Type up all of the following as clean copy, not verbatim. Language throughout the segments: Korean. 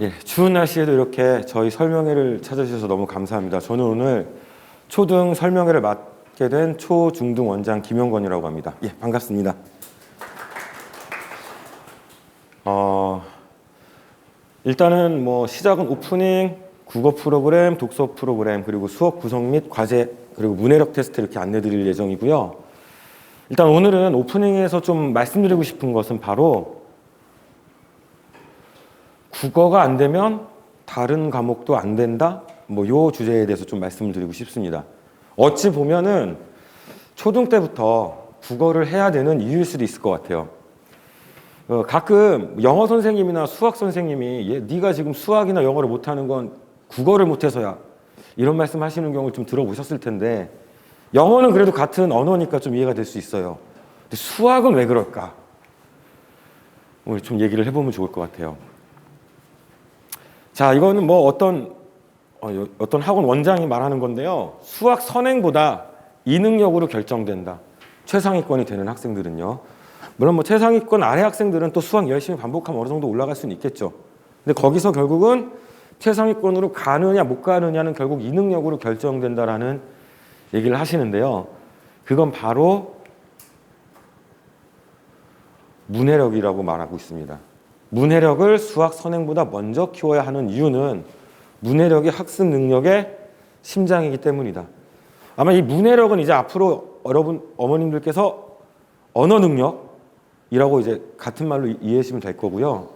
예, 추운 날씨에도 이렇게 저희 설명회를 찾아주셔서 너무 감사합니다. 저는 오늘 초등 설명회를 맡게 된 초중등 원장 김용건이라고 합니다. 예, 반갑습니다. 일단은 시작은 오프닝, 국어 프로그램, 독서 프로그램, 그리고 수업 구성 및 과제, 그리고 문해력 테스트 이렇게 안내드릴 예정이고요. 일단 오늘은 오프닝에서 좀 말씀드리고 싶은 것은 바로 국어가 안 되면 다른 과목도 안 된다? 요 주제에 대해서 좀 말씀을 드리고 싶습니다. 어찌 보면은 초등 때부터 국어를 해야 되는 이유일 수도 있을 것 같아요. 가끔 영어 선생님이나 수학 선생님이 네가 지금 수학이나 영어를 못하는 건 국어를 못해서야, 이런 말씀 하시는 경우 좀 들어보셨을 텐데, 영어는 그래도 같은 언어니까 좀 이해가 될 수 있어요. 근데 수학은 왜 그럴까? 오늘 좀 얘기를 해보면 좋을 것 같아요. 자, 이거는 어떤 학원 원장이 말하는 건데요. 수학 선행보다 이 능력으로 결정된다. 최상위권이 되는 학생들은요. 물론 최상위권 아래 학생들은 또 수학 열심히 반복하면 어느 정도 올라갈 수는 있겠죠. 근데 거기서 결국은 최상위권으로 가느냐 못 가느냐는 결국 이 능력으로 결정된다라는 얘기를 하시는데요. 그건 바로 문해력이라고 말하고 있습니다. 문해력을 수학 선행보다 먼저 키워야 하는 이유는 문해력이 학습 능력의 심장이기 때문이다. 아마 이 문해력은 이제 앞으로 여러분 어머님들께서 언어 능력이라고 이제 같은 말로 이해하시면 될 거고요.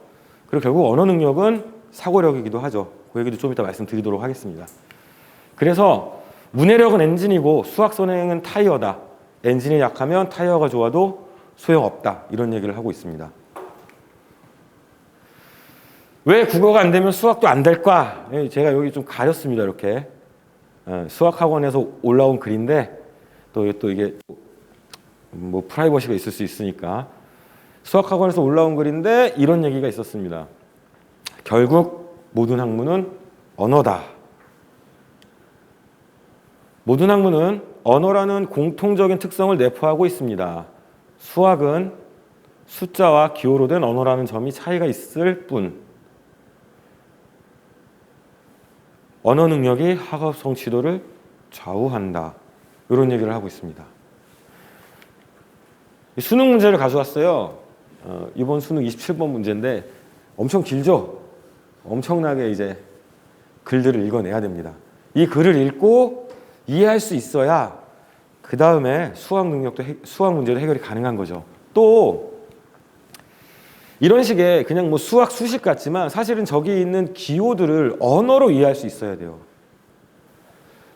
그리고 결국 언어 능력은 사고력이기도 하죠. 그 얘기도 좀 이따 말씀드리도록 하겠습니다. 그래서 문해력은 엔진이고 수학 선행은 타이어다. 엔진이 약하면 타이어가 좋아도 소용없다. 이런 얘기를 하고 있습니다. 왜 국어가 안 되면 수학도 안 될까? 제가 여기 좀 가렸습니다. 이렇게 수학학원에서 올라온 글인데 또 이게 프라이버시가 있을 수 있으니까 수학학원에서 올라온 글인데 이런 얘기가 있었습니다. 결국 모든 학문은 언어다. 모든 학문은 언어라는 공통적인 특성을 내포하고 있습니다. 수학은 숫자와 기호로 된 언어라는 점이 차이가 있을 뿐 언어 능력이 학업 성취도를 좌우한다. 이런 얘기를 하고 있습니다. 수능 문제를 가져왔어요. 이번 수능 27번 문제인데 엄청 길죠? 엄청나게 이제 글들을 읽어내야 됩니다. 이 글을 읽고 이해할 수 있어야 그 다음에 수학 문제도 해결이 가능한 거죠. 또 이런 식의 그냥 수학 수식 같지만 사실은 저기 있는 기호들을 언어로 이해할 수 있어야 돼요.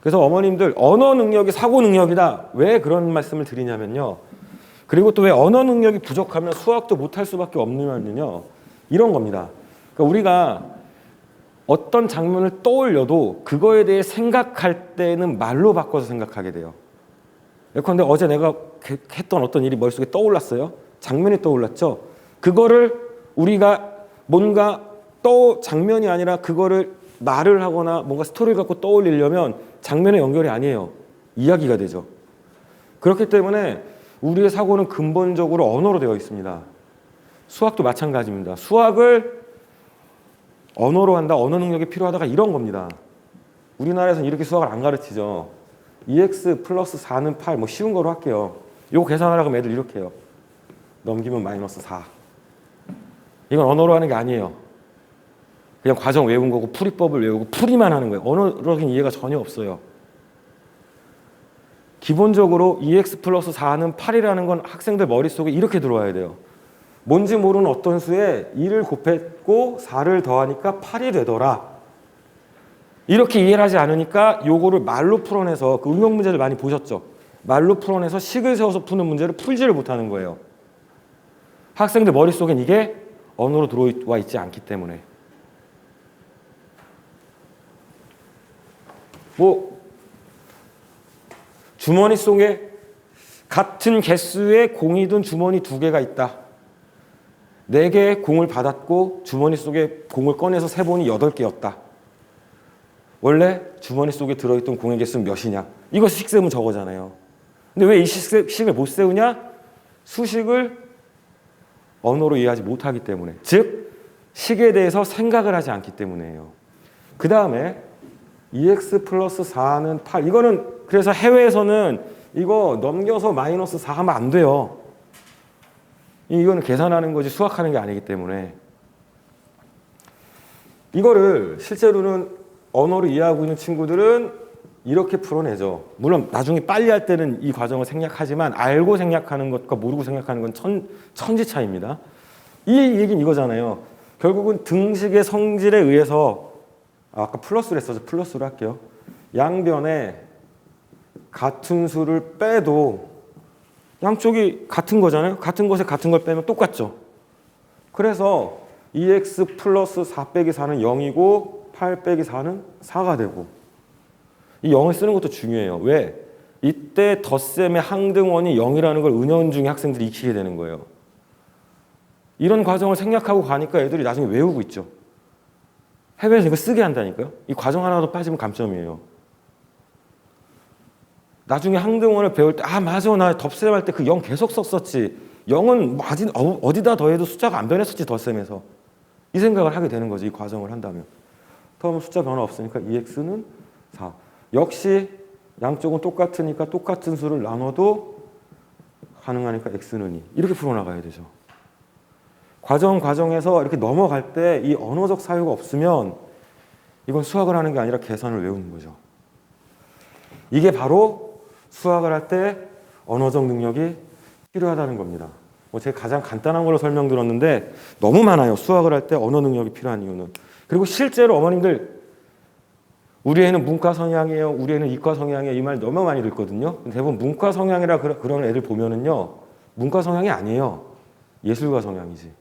그래서 어머님들 언어 능력이 사고 능력이다. 왜 그런 말씀을 드리냐면요. 그리고 또 왜 언어 능력이 부족하면 수학도 못할 수밖에 없느냐면요. 이런 겁니다. 그러니까 우리가 어떤 장면을 떠올려도 그거에 대해 생각할 때는 말로 바꿔서 생각하게 돼요. 예컨대 어제 내가 했던 어떤 일이 머릿속에 떠올랐어요. 장면이 떠올랐죠. 그거를 우리가 뭔가 장면이 아니라 그거를 말을 하거나 뭔가 스토리를 갖고 떠올리려면 장면의 연결이 아니에요. 이야기가 되죠. 그렇기 때문에 우리의 사고는 근본적으로 언어로 되어 있습니다. 수학도 마찬가지입니다. 수학을 언어로 한다, 언어 능력이 필요하다가 이런 겁니다. 우리나라에서는 이렇게 수학을 안 가르치죠. 2x 플러스 4는 8, 쉬운 거로 할게요. 이거 계산하라고 하면 애들 이렇게 해요. 넘기면 마이너스 4. 이건 언어로 하는 게 아니에요. 그냥 과정 외운 거고 풀이법을 외우고 풀이만 하는 거예요. 언어적인 이해가 전혀 없어요. 기본적으로 2x 플러스 4는 8이라는 건 학생들 머릿속에 이렇게 들어와야 돼요. 뭔지 모르는 어떤 수에 2를 곱했고 4를 더하니까 8이 되더라. 이렇게 이해를 하지 않으니까 요거를 말로 풀어내서 그 응용 문제를 많이 보셨죠? 말로 풀어내서 식을 세워서 푸는 문제를 풀지를 못하는 거예요. 학생들 머릿속엔 이게 언어로 들어와 있지 않기 때문에. 주머니 속에 같은 개수의 공이 든 주머니 2개가 있다. 4개의 공을 받았고 주머니 속에 공을 꺼내서 세보니 8개였다. 원래 주머니 속에 들어있던 공의 개수는 몇이냐? 이거 식 세우면 저거잖아요. 근데 왜 이 식을 못 세우냐? 수식을 언어로 이해하지 못하기 때문에. 즉 식에 대해서 생각을 하지 않기 때문이에요. 그 다음에 2x 플러스 4는 8. 이거는 그래서 해외에서는 이거 넘겨서 마이너스 4 하면 안 돼요. 이거는 계산하는 거지 수학하는 게 아니기 때문에. 이거를 실제로는 언어를 이해하고 있는 친구들은 이렇게 풀어내죠. 물론 나중에 빨리 할 때는 이 과정을 생략하지만 알고 생략하는 것과 모르고 생략하는 건 천지 차이입니다. 이 얘기는 이거잖아요. 결국은 등식의 성질에 의해서 아까 플러스를 했어서 플러스로 할게요. 양변에 같은 수를 빼도 양쪽이 같은 거잖아요. 같은 것에 같은 걸 빼면 똑같죠. 그래서 2x 플러스 4 빼기 4는 0이고 8 빼기 4는 4가 되고 이 0을 쓰는 것도 중요해요. 왜? 이때 덧셈의 항등원이 0이라는 걸 은연중에 학생들이 익히게 되는 거예요. 이런 과정을 생략하고 가니까 애들이 나중에 외우고 있죠. 해외에서 이거 쓰게 한다니까요. 이 과정 하나도 빠지면 감점이에요. 나중에 항등원을 배울 때 맞아 나 덧셈할 때 그 0 계속 썼었지. 0은 어디다 더해도 숫자가 안 변했었지 덧셈에서. 이 생각을 하게 되는 거죠. 이 과정을 한다면. 그러면 숫자 변화 없으니까 2x는 4. 역시 양쪽은 똑같으니까 똑같은 수를 나눠도 가능하니까 x는 2. 이렇게 풀어나가야 되죠. 과정에서 이렇게 넘어갈 때 이 언어적 사유가 없으면 이건 수학을 하는 게 아니라 계산을 외우는 거죠. 이게 바로 수학을 할 때 언어적 능력이 필요하다는 겁니다. 제가 가장 간단한 걸로 설명드렸는데 너무 많아요. 수학을 할 때 언어 능력이 필요한 이유는. 그리고 실제로 어머님들 우리 애는 문과 성향이에요. 우리 애는 이과 성향이에요. 이 말 너무 많이 듣거든요. 대부분 문과 성향이라 그런 애들 보면은요. 문과 성향이 아니에요. 예술가 성향이지.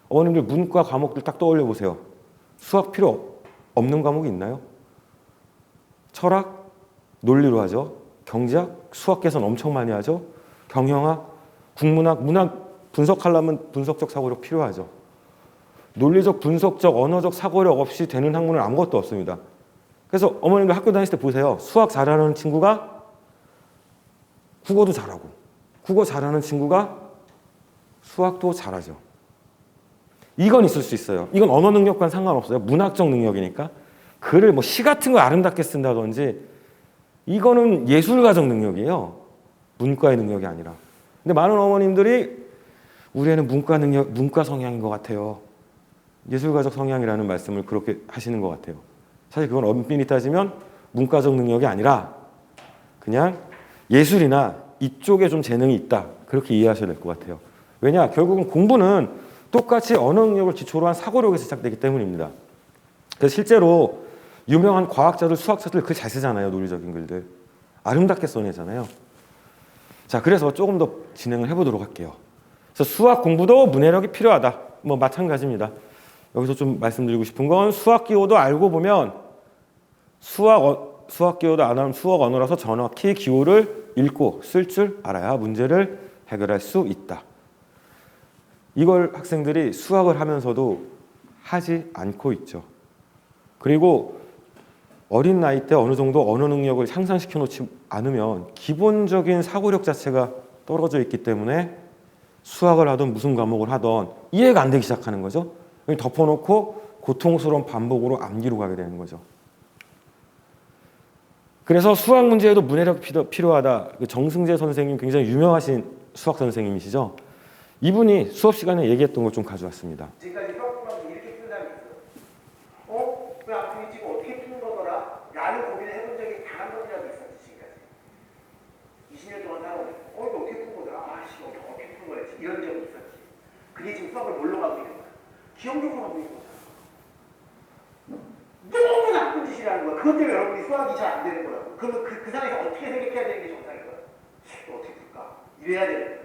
어머님들 문과 과목들 딱 떠올려 보세요. 수학 필요 없는 과목이 있나요? 철학, 논리로 하죠. 경제학, 수학 계산 엄청 많이 하죠. 경영학, 국문학, 문학 분석하려면 분석적 사고력 필요하죠. 논리적, 분석적, 언어적 사고력 없이 되는 학문은 아무것도 없습니다. 그래서 어머님들 학교 다닐 때 보세요. 수학 잘하는 친구가 국어도 잘하고 국어 잘하는 친구가 수학도 잘하죠. 이건 있을 수 있어요. 이건 언어 능력과는 상관없어요. 문학적 능력이니까. 글을 시 같은 거 아름답게 쓴다든지 이거는 예술가적 능력이에요. 문과의 능력이 아니라. 근데 많은 어머님들이 우리 애는 문과 성향인 것 같아요. 예술가적 성향이라는 말씀을 그렇게 하시는 것 같아요. 사실 그건 엄밀히 따지면 문과적 능력이 아니라 그냥 예술이나 이쪽에 좀 재능이 있다. 그렇게 이해하셔야 될 것 같아요. 왜냐? 결국은 공부는 똑같이 언어 능력을 기초로 한 사고력에서 시작되기 때문입니다. 그래서 실제로 유명한 과학자들, 수학자들 글 잘 쓰잖아요. 논리적인 글들. 아름답게 써내잖아요. 자, 그래서 조금 더 진행을 해보도록 할게요. 그래서 수학 공부도 문해력이 필요하다. 마찬가지입니다. 여기서 좀 말씀드리고 싶은 건 수학 기호도 알고 보면 수학 기호도 안 하면 수학 언어라서 정확히 기호를 읽고 쓸 줄 알아야 문제를 해결할 수 있다. 이걸 학생들이 수학을 하면서도 하지 않고 있죠. 그리고 어린 나이 때 어느 정도 언어 능력을 향상시켜 놓지 않으면 기본적인 사고력 자체가 떨어져 있기 때문에 수학을 하든 무슨 과목을 하든 이해가 안 되기 시작하는 거죠. 덮어놓고 고통스러운 반복으로 암기로 가게 되는 거죠. 그래서 수학 문제에도 문해력이 필요하다. 정승재 선생님 굉장히 유명하신 수학 선생님이시죠. 이분이 수업 시간에 얘기했던 걸 좀 가져왔습니다. 지금까지 수학만 이렇게 푼 사람이 있어. 왜 앞뒤 지금 어떻게 푸는 거더라? 라는 고민을 해본 적이 단 한 번이라도 있었지 지금까지. 20년 동안 살아오면서 이거 어떻게 푼 거더라? 어떻게 푼 거였지? 이런 적이 있었지. 그게 지금 수학을 뭘로 가고 있는 거야? 기억력으로 가고 있는 거야. 너무 나쁜 짓이라는 거야. 그것 때문에 여러분이 수학이 잘 안 되는 거라고. 그러면 그 상황에서 어떻게 생각해야 되는 게 정상인 거야? 어떻게 풀까? 이래야 되는 거야.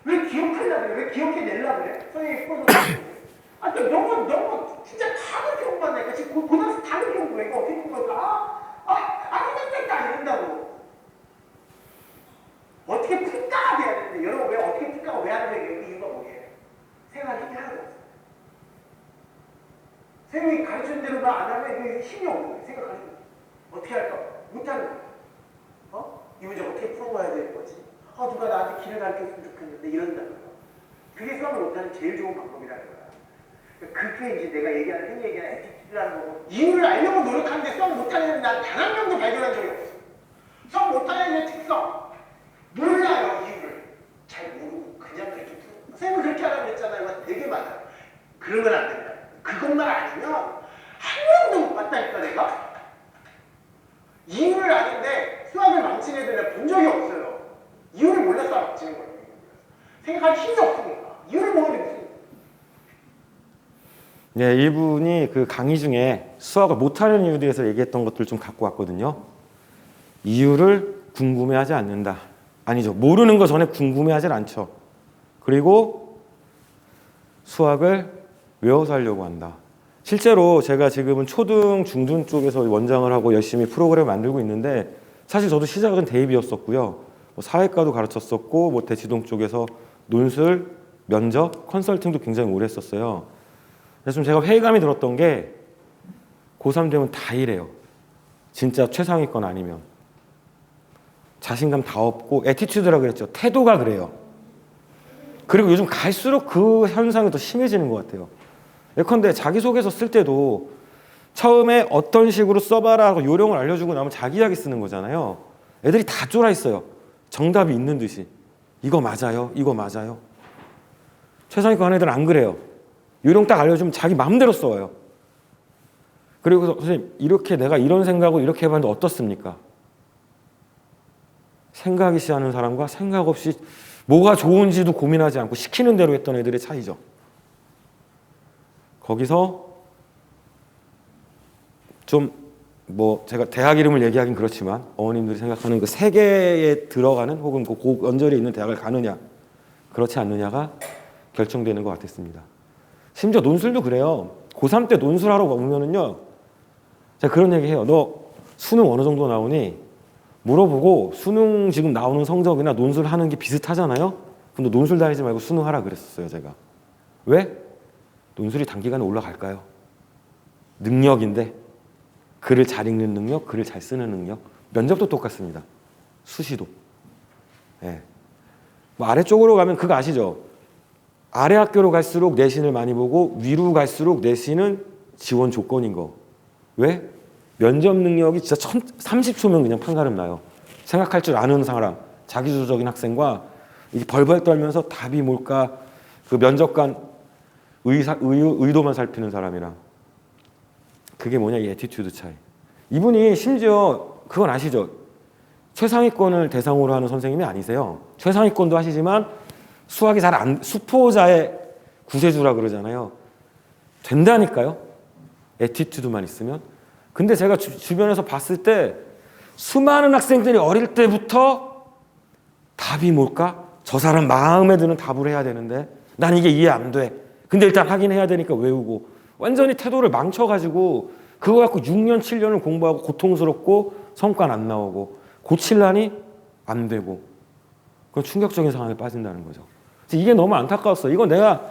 왜 기억하려고 그래? 왜 기억해내려고 그래? 선생님이 풀어서 너무 진짜 다 그렇게 공부한다니까. 지금 고등학생 다 그렇게 공부해. 이거 어떻게 공부할까? 생각했다 이런다고. 어떻게 풀까가 돼야 되는데 여러분 왜 어떻게 풀까가 왜 안 되게 이유가 뭐예요? 생각이 하나도 없어. 선생님이 가르치는 대로만 안 하면 힘이 없는 거예요. 생각하는 거예요. 어떻게 할까? 못하는 거예요. 이 문제 어떻게 풀어봐야 되는 거지? 누가 나한테 길을 가르쳐줬으면 좋겠는데 이런다는 거. 그게 수학을 못하는 제일 좋은 방법이라는 거야. 그게 이제 내가 얘기하는 흔히 얘기하는 에티튜드라는 거고 이유를 알려고 노력하는데 수학 못하는 애는 난 단 한 명도 발견한 적이 없어. 수학 못하는 애의 특성 몰라요. 이유를 잘 모르고 그냥 그렇게 푸는 선생님은 그렇게 하라고 했잖아요. 되게 많아요. 그러면 안 된다. 그것만 아니면 한 명도 못 봤다니까 내가. 이유를 아는데 수학을 망친 애들 내가 본 적이 없어요. 이유를 몰라서 망치는 거예요. 생각할 힘이 없으니까. 이유를 모르는데 무슨. 네, 이분이 그 강의 중에 수학을 못하는 이유에 대해서 얘기했던 것들을 좀 갖고 왔거든요. 이유를 궁금해하지 않는다. 아니죠. 모르는 거 전에 궁금해하지 않죠. 그리고 수학을 외워서 하려고 한다. 실제로 제가 지금은 초등, 중등 쪽에서 원장을 하고 열심히 프로그램을 만들고 있는데 사실 저도 시작은 대입이었었고요. 뭐 사회과도 가르쳤었고 뭐 대치동 쪽에서 논술, 면접, 컨설팅도 굉장히 오래 했었어요. 그래서 좀 제가 회의감이 들었던 게 고3 되면 다 이래요. 진짜 최상위권 아니면. 자신감 다 없고 애티튜드라고 그랬죠. 태도가 그래요. 그리고 요즘 갈수록 그 현상이 더 심해지는 것 같아요. 예컨대 자기소개서 쓸 때도 처음에 어떤 식으로 써봐라 하고 요령을 알려주고 나면 자기 이야기 쓰는 거잖아요. 애들이 다 쫄아 있어요. 정답이 있는 듯이. 이거 맞아요? 이거 맞아요? 최상위권 애들은 안 그래요. 요령 딱 알려주면 자기 마음대로 써요. 그리고 선생님 이렇게 내가 이런 생각을 이렇게 해봤는데 어떻습니까? 생각이 시하는 사람과 생각 없이 뭐가 좋은지도 고민하지 않고 시키는 대로 했던 애들의 차이죠. 거기서 좀 뭐 제가 대학 이름을 얘기하긴 그렇지만 어머님들이 생각하는 그 세계에 들어가는 혹은 그 연절에 있는 대학을 가느냐 그렇지 않느냐가 결정되는 것 같았습니다. 심지어 논술도 그래요. 고3 때 논술하러 오면은요 제가 그런 얘기 해요. 너 수능 어느 정도 나오니? 물어보고 수능 지금 나오는 성적이나 논술 하는 게 비슷하잖아요. 근데 논술 다니지 말고 수능 하라 그랬었어요. 제가. 왜? 논술이 단기간에 올라갈까요? 능력인데 글을 잘 읽는 능력, 글을 잘 쓰는 능력. 면접도 똑같습니다. 수시도. 예. 뭐 아래쪽으로 가면 그거 아시죠? 아래 학교로 갈수록 내신을 많이 보고 위로 갈수록 내신은 지원 조건인 거. 왜? 면접 능력이 진짜 30초면 그냥 판가름 나요. 생각할 줄 아는 사람, 자기주도적인 학생과 이게 벌벌 떨면서 답이 뭘까 그 면접관 의도만 살피는 사람이랑 그게 뭐냐 이 애티튜드 차이. 이분이 심지어 그건 아시죠? 최상위권을 대상으로 하는 선생님이 아니세요. 최상위권도 하시지만 수학이 잘 안 수포자의 구세주라 그러잖아요. 된다니까요. 애티튜드만 있으면. 근데 제가 주변에서 봤을 때 수많은 학생들이 어릴 때부터 답이 뭘까? 저 사람 마음에 드는 답을 해야 되는데 난 이게 이해 안 돼. 근데 일단 하긴 해야 되니까 외우고 완전히 태도를 망쳐가지고 그거 갖고 6년, 7년을 공부하고 고통스럽고 성과는 안 나오고 고칠라니 안 되고 그건 충격적인 상황에 빠진다는 거죠. 이게 너무 안타까웠어요. 이건 내가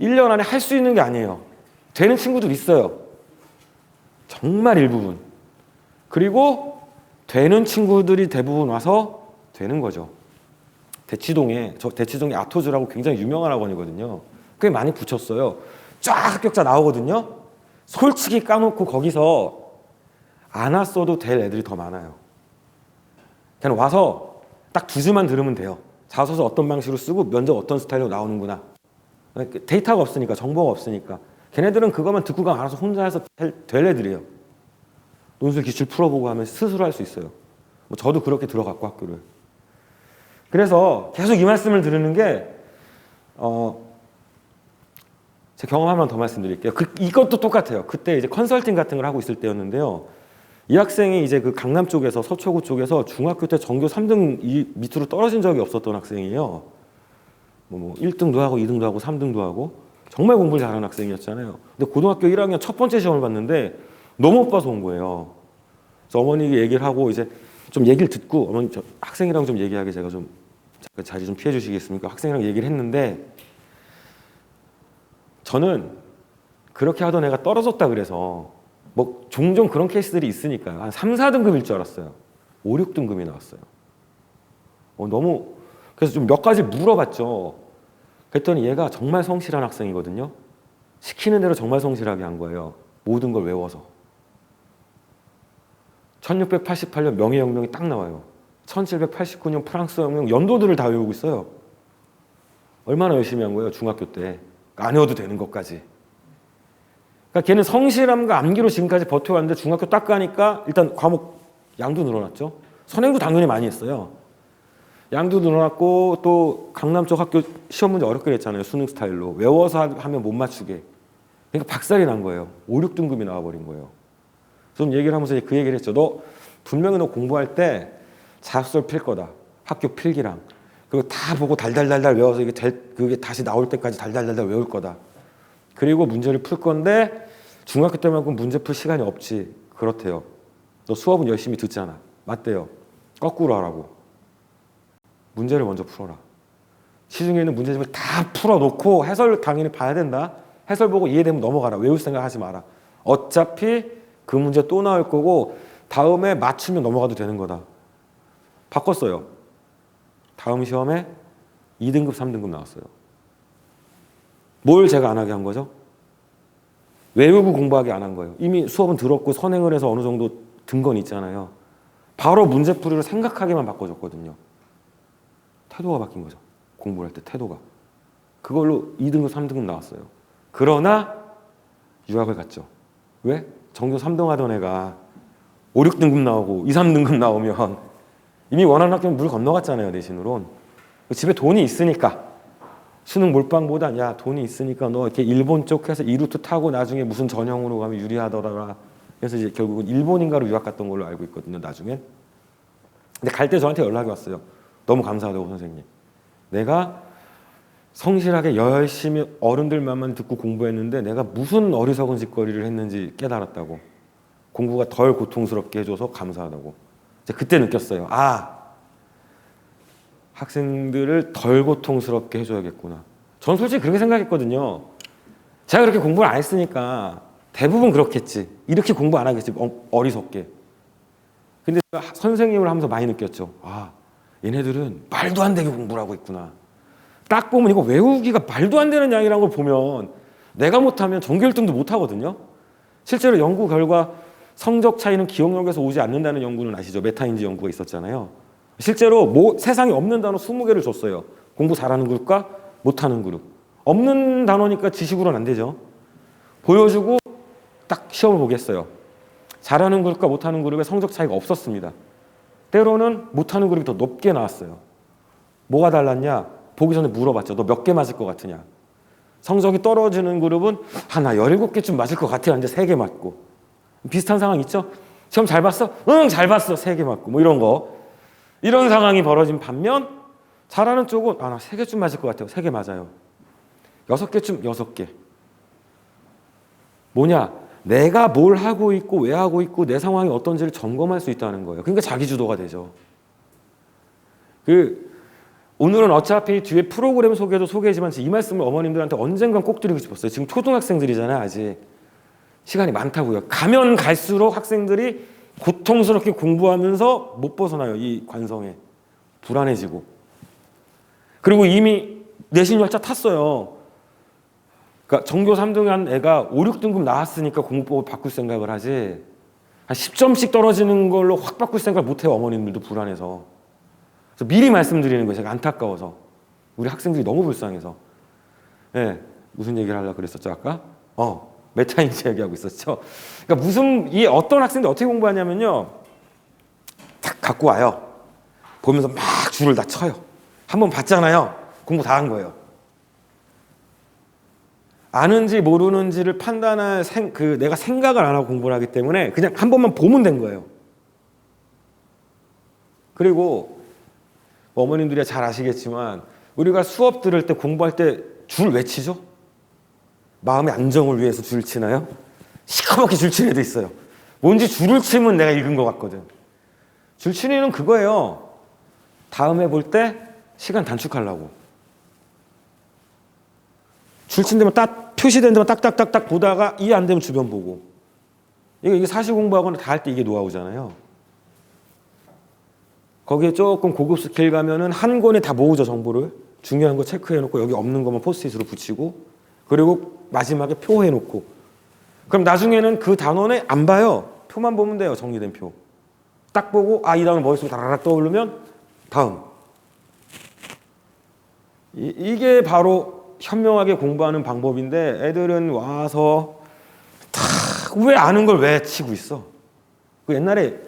1년 안에 할 수 있는 게 아니에요. 되는 친구들 있어요. 정말 일부분. 그리고 되는 친구들이 대부분 와서 되는 거죠. 대치동에 아토즈라고 굉장히 유명한 학원이거든요. 꽤 많이 붙였어요. 쫙 합격자 나오거든요. 솔직히 까놓고 거기서 안 왔어도 될 애들이 더 많아요. 그냥 와서 딱 두 줄만 들으면 돼요. 자소서 어떤 방식으로 쓰고 면접 어떤 스타일로 나오는구나. 데이터가 없으니까 정보가 없으니까 걔네들은 그것만 듣고 가면 알아서 혼자 해서 될 애들이에요. 논술 기출 풀어보고 하면 스스로 할 수 있어요. 뭐 저도 그렇게 들어갔고 학교를. 그래서 계속 이 말씀을 드리는 게 제 경험 한 번 더 말씀드릴게요. 이것도 똑같아요. 그때 이제 컨설팅 같은 걸 하고 있을 때였는데요. 이 학생이 이제 그 강남 쪽에서 서초구 쪽에서 중학교 때 전교 3등 밑으로 떨어진 적이 없었던 학생이에요. 뭐 1등도 하고 2등도 하고 3등도 하고 정말 공부를 잘하는 학생이었잖아요. 근데 고등학교 1학년 첫 번째 시험을 봤는데 너무 못 봐서 온 거예요. 그래서 어머니에게 얘기를 하고 이제 좀 얘기를 듣고 어머니 저 학생이랑 좀 얘기하게 제가 좀 자리 좀 피해 주시겠습니까? 학생이랑 얘기를 했는데 저는 그렇게 하던 애가 떨어졌다 그래서 뭐 종종 그런 케이스들이 있으니까 한 3, 4등급일 줄 알았어요. 5, 6등급이 나왔어요. 너무 그래서 좀 몇 가지 물어봤죠. 그랬더니 얘가 정말 성실한 학생이거든요. 시키는 대로 정말 성실하게 한 거예요. 모든 걸 외워서. 1688년 명예혁명이 딱 나와요. 1789년 프랑스 혁명, 연도들을 다 외우고 있어요. 얼마나 열심히 한 거예요, 중학교 때. 안 외워도 되는 것까지. 그러니까 걔는 성실함과 암기로 지금까지 버텨왔는데 중학교 딱 가니까 일단 과목 양도 늘어났죠. 선행도 당연히 많이 했어요. 양도 늘어났고 또 강남 쪽 학교 시험 문제 어렵게 냈잖아요. 수능 스타일로. 외워서 하면 못 맞추게. 그러니까 박살이 난 거예요. 5, 6등급이 나와버린 거예요. 좀 얘기를 하면서 그 얘기를 했죠. 너 분명히 너 공부할 때 자습서 필 거다. 학교 필기랑. 그리고 다 보고 달달달달 외워서 그게 다시 나올 때까지 달달달달 외울 거다. 그리고 문제를 풀 건데 중학교 때만큼 문제 풀 시간이 없지. 그렇대요. 너 수업은 열심히 듣잖아. 맞대요. 거꾸로 하라고. 문제를 먼저 풀어라. 시중에 있는 문제집을 다 풀어놓고 해설 당연히 봐야 된다. 해설 보고 이해되면 넘어가라. 외울 생각 하지 마라. 어차피 그 문제 또 나올 거고 다음에 맞추면 넘어가도 되는 거다. 바꿨어요. 다음 시험에 2등급, 3등급 나왔어요. 뭘 제가 안 하게 한 거죠? 외우고 공부하게 안 한 거예요. 이미 수업은 들었고 선행을 해서 어느 정도 든 건 있잖아요. 바로 문제풀이를 생각하게만 바꿔줬거든요. 태도가 바뀐 거죠. 공부를 할 때 태도가. 그걸로 2등급, 3등급 나왔어요. 그러나 유학을 갔죠. 왜? 전교 3등 하던 애가 5, 6등급 나오고 2, 3등급 나오면 이미 원하는 학교는 물 건너갔잖아요. 내신으론. 집에 돈이 있으니까 수능 몰빵보다 야 돈이 있으니까 너 이렇게 일본 쪽 해서 2루트 타고 나중에 무슨 전형으로 가면 유리하더라. 그래서 이제 결국은 일본인가로 유학 갔던 걸로 알고 있거든요. 나중에. 근데 갈 때 저한테 연락이 왔어요. 너무 감사하다고 선생님. 내가 성실하게 열심히 어른들 말만 듣고 공부했는데 내가 무슨 어리석은 짓거리를 했는지 깨달았다고. 공부가 덜 고통스럽게 해줘서 감사하다고. 이제 그때 느꼈어요. 아, 학생들을 덜 고통스럽게 해줘야겠구나. 전 솔직히 그렇게 생각했거든요. 제가 그렇게 공부를 안 했으니까 대부분 그렇겠지. 이렇게 공부 안 하겠지. 어리석게. 근데 제가 선생님을 하면서 많이 느꼈죠. 아, 얘네들은 말도 안 되게 공부를 하고 있구나. 딱 보면 이거 외우기가 말도 안 되는 양이라는 걸 보면 내가 못하면 전교 1등도 못하거든요. 실제로 연구 결과 성적 차이는 기억력에서 오지 않는다는 연구는 아시죠? 메타인지 연구가 있었잖아요. 실제로 세상에 없는 단어 20개를 줬어요. 공부 잘하는 그룹과 못하는 그룹. 없는 단어니까 지식으로는 안 되죠. 보여주고 딱 시험을 보겠어요. 잘하는 그룹과 못하는 그룹의 성적 차이가 없었습니다. 때로는 못하는 그룹이 더 높게 나왔어요. 뭐가 달랐냐? 보기 전에 물어봤죠. 너 몇 개 맞을 것 같으냐? 성적이 떨어지는 그룹은 나 17개쯤 맞을 것 같아요. 이제 3개 맞고. 비슷한 상황 있죠? 시험 잘 봤어? 응, 잘 봤어. 3개 맞고. 뭐 이런 거. 이런 상황이 벌어진 반면 잘하는 쪽은 나 3개쯤 맞을 것 같아요. 3개 맞아요. 6개쯤 6개. 뭐냐? 내가 뭘 하고 있고 왜 하고 있고 내 상황이 어떤지를 점검할 수 있다는 거예요. 그러니까 자기주도가 되죠. 오늘은 어차피 뒤에 프로그램 소개도 소개지만 이 말씀을 어머님들한테 언젠간 꼭 드리고 싶었어요. 지금 초등학생들이잖아요. 아직 시간이 많다고요. 가면 갈수록 학생들이 고통스럽게 공부하면서 못 벗어나요. 이 관성에 불안해지고. 그리고 이미 내신 열차 탔어요. 그러니까 전교 3등 한 애가 5, 6등급 나왔으니까 공부법을 바꿀 생각을 하지 한 10점씩 떨어지는 걸로 확 바꿀 생각을 못해요. 어머님들도 불안해서. 그래서 미리 말씀드리는 거예요. 제가 안타까워서. 우리 학생들이 너무 불쌍해서. 네, 무슨 얘기를 하려고 그랬었죠 아까? 메타인지 얘기하고 있었죠. 그러니까 이 어떤 학생들 어떻게 공부하냐면요. 딱 갖고 와요. 보면서 막 줄을 다 쳐요. 한번 봤잖아요. 공부 다 한 거예요. 아는지 모르는지를 판단할 내가 생각을 안 하고 공부를 하기 때문에 그냥 한 번만 보면 된 거예요. 그리고 어머님들이 잘 아시겠지만 우리가 수업 들을 때 공부할 때 줄 외치죠? 마음의 안정을 위해서 줄 치나요? 시커멓게 줄 치는 애도 있어요. 뭔지 줄을 치면 내가 읽은 것 같거든. 줄 치는 애는 그거예요. 다음에 볼 때 시간 단축하려고. 줄 친 데만 딱 표시된 데만 딱딱딱딱 보다가 이해 안 되면 주변 보고. 이게 사시 공부하거나 다 할 때 이게 노하우잖아요. 거기에 조금 고급 스킬 가면은 한 권에 다 모으죠, 정보를. 중요한 거 체크해놓고 여기 없는 것만 포스트잇으로 붙이고. 그리고 마지막에 표 해놓고 그럼 나중에는 그 단원에 안 봐요. 표만 보면 돼요. 정리된 표. 딱 보고 이 단원 머릿속에 다라락 떠오르면 다음. 이게 바로 현명하게 공부하는 방법인데 애들은 와서 다 왜 아는 걸 왜 치고 있어. 그 옛날에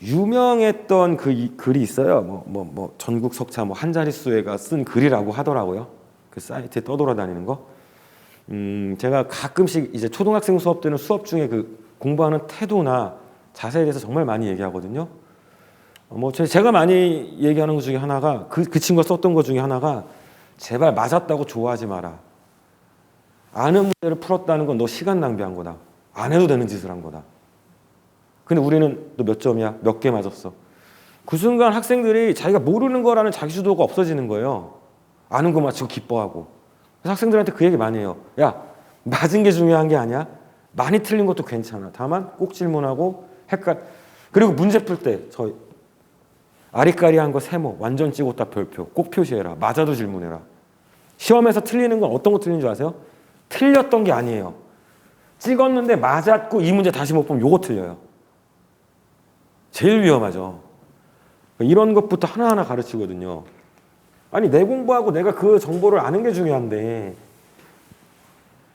유명했던 그 글이 있어요. 전국 석차 한 자릿수애가 쓴 글이라고 하더라고요. 그 사이트에 떠돌아다니는 거. 제가 가끔씩 이제 초등학생 수업 때는 수업 중에 그 공부하는 태도나 자세에 대해서 정말 많이 얘기하거든요. 제가 많이 얘기하는 것 중에 하나가 그 친구가 썼던 것 중에 하나가 제발 맞았다고 좋아하지 마라. 아는 문제를 풀었다는 건 너 시간 낭비한 거다. 안 해도 되는 짓을 한 거다. 근데 우리는 너 몇 점이야? 몇 개 맞았어? 그 순간 학생들이 자기가 모르는 거라는 자기주도가 없어지는 거예요. 아는 거 맞추고 기뻐하고. 그래서 학생들한테 그 얘기 많이 해요. 야, 맞은 게 중요한 게 아니야. 많이 틀린 것도 괜찮아. 다만 꼭 질문하고 그리고 문제 풀 때 아리까리한 거 세모 완전 찍었다 별표 꼭 표시해라. 맞아도 질문해라. 시험에서 틀리는 건 어떤 거 틀린 줄 아세요? 틀렸던 게 아니에요. 찍었는데 맞았고 이 문제 다시 못 보면 요거 틀려요. 제일 위험하죠. 이런 것부터 하나하나 가르치거든요. 아니 내 공부하고 내가 그 정보를 아는 게 중요한데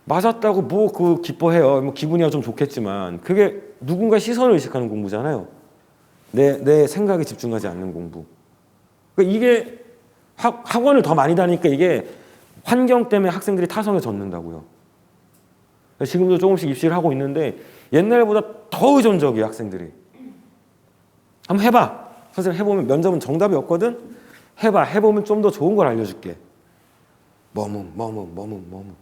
맞았다고 그 기뻐해요. 기분이야 좀 좋겠지만 그게 누군가 시선을 의식하는 공부잖아요. 내 생각에 집중하지 않는 공부. 그러니까 이게 학원을 더 많이 다니니까 이게 환경 때문에 학생들이 타성에 젖는다고요. 지금도 조금씩 입시를 하고 있는데 옛날보다 더 의존적이에요. 학생들이. 한번 해봐. 선생님 해보면 면접은 정답이 없거든. 해보면 좀 더 좋은 걸 알려줄게. 뭐뭐.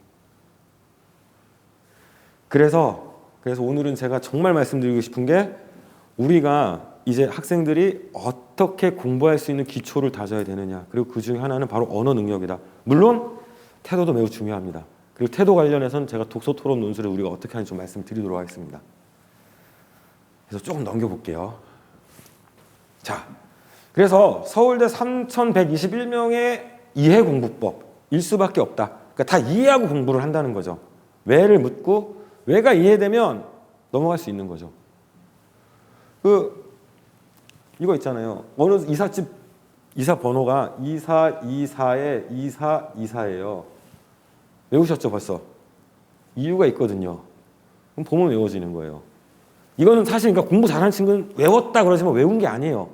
그래서 오늘은 제가 정말 말씀드리고 싶은 게 우리가 이제 학생들이 어떻게 공부할 수 있는 기초를 다져야 되느냐. 그리고 그 중에 하나는 바로 언어 능력이다. 물론 태도도 매우 중요합니다. 그리고 태도 관련해서는 제가 독서 토론 논술을 우리가 어떻게 하는지 좀 말씀드리도록 하겠습니다. 그래서 조금 넘겨볼게요. 자, 그래서 서울대 3,121명의 이해 공부법일 수밖에 없다. 그러니까 다 이해하고 공부를 한다는 거죠. 왜를 묻고 왜가 이해되면 넘어갈 수 있는 거죠. 이거 있잖아요. 어느 이삿집 이사 번호가 2424에 2424예요. 외우셨죠 벌써? 이유가 있거든요. 그럼 보면 외워지는 거예요. 이거는 사실 그러니까 공부 잘하는 친구는 외웠다 그러지만 외운 게 아니에요.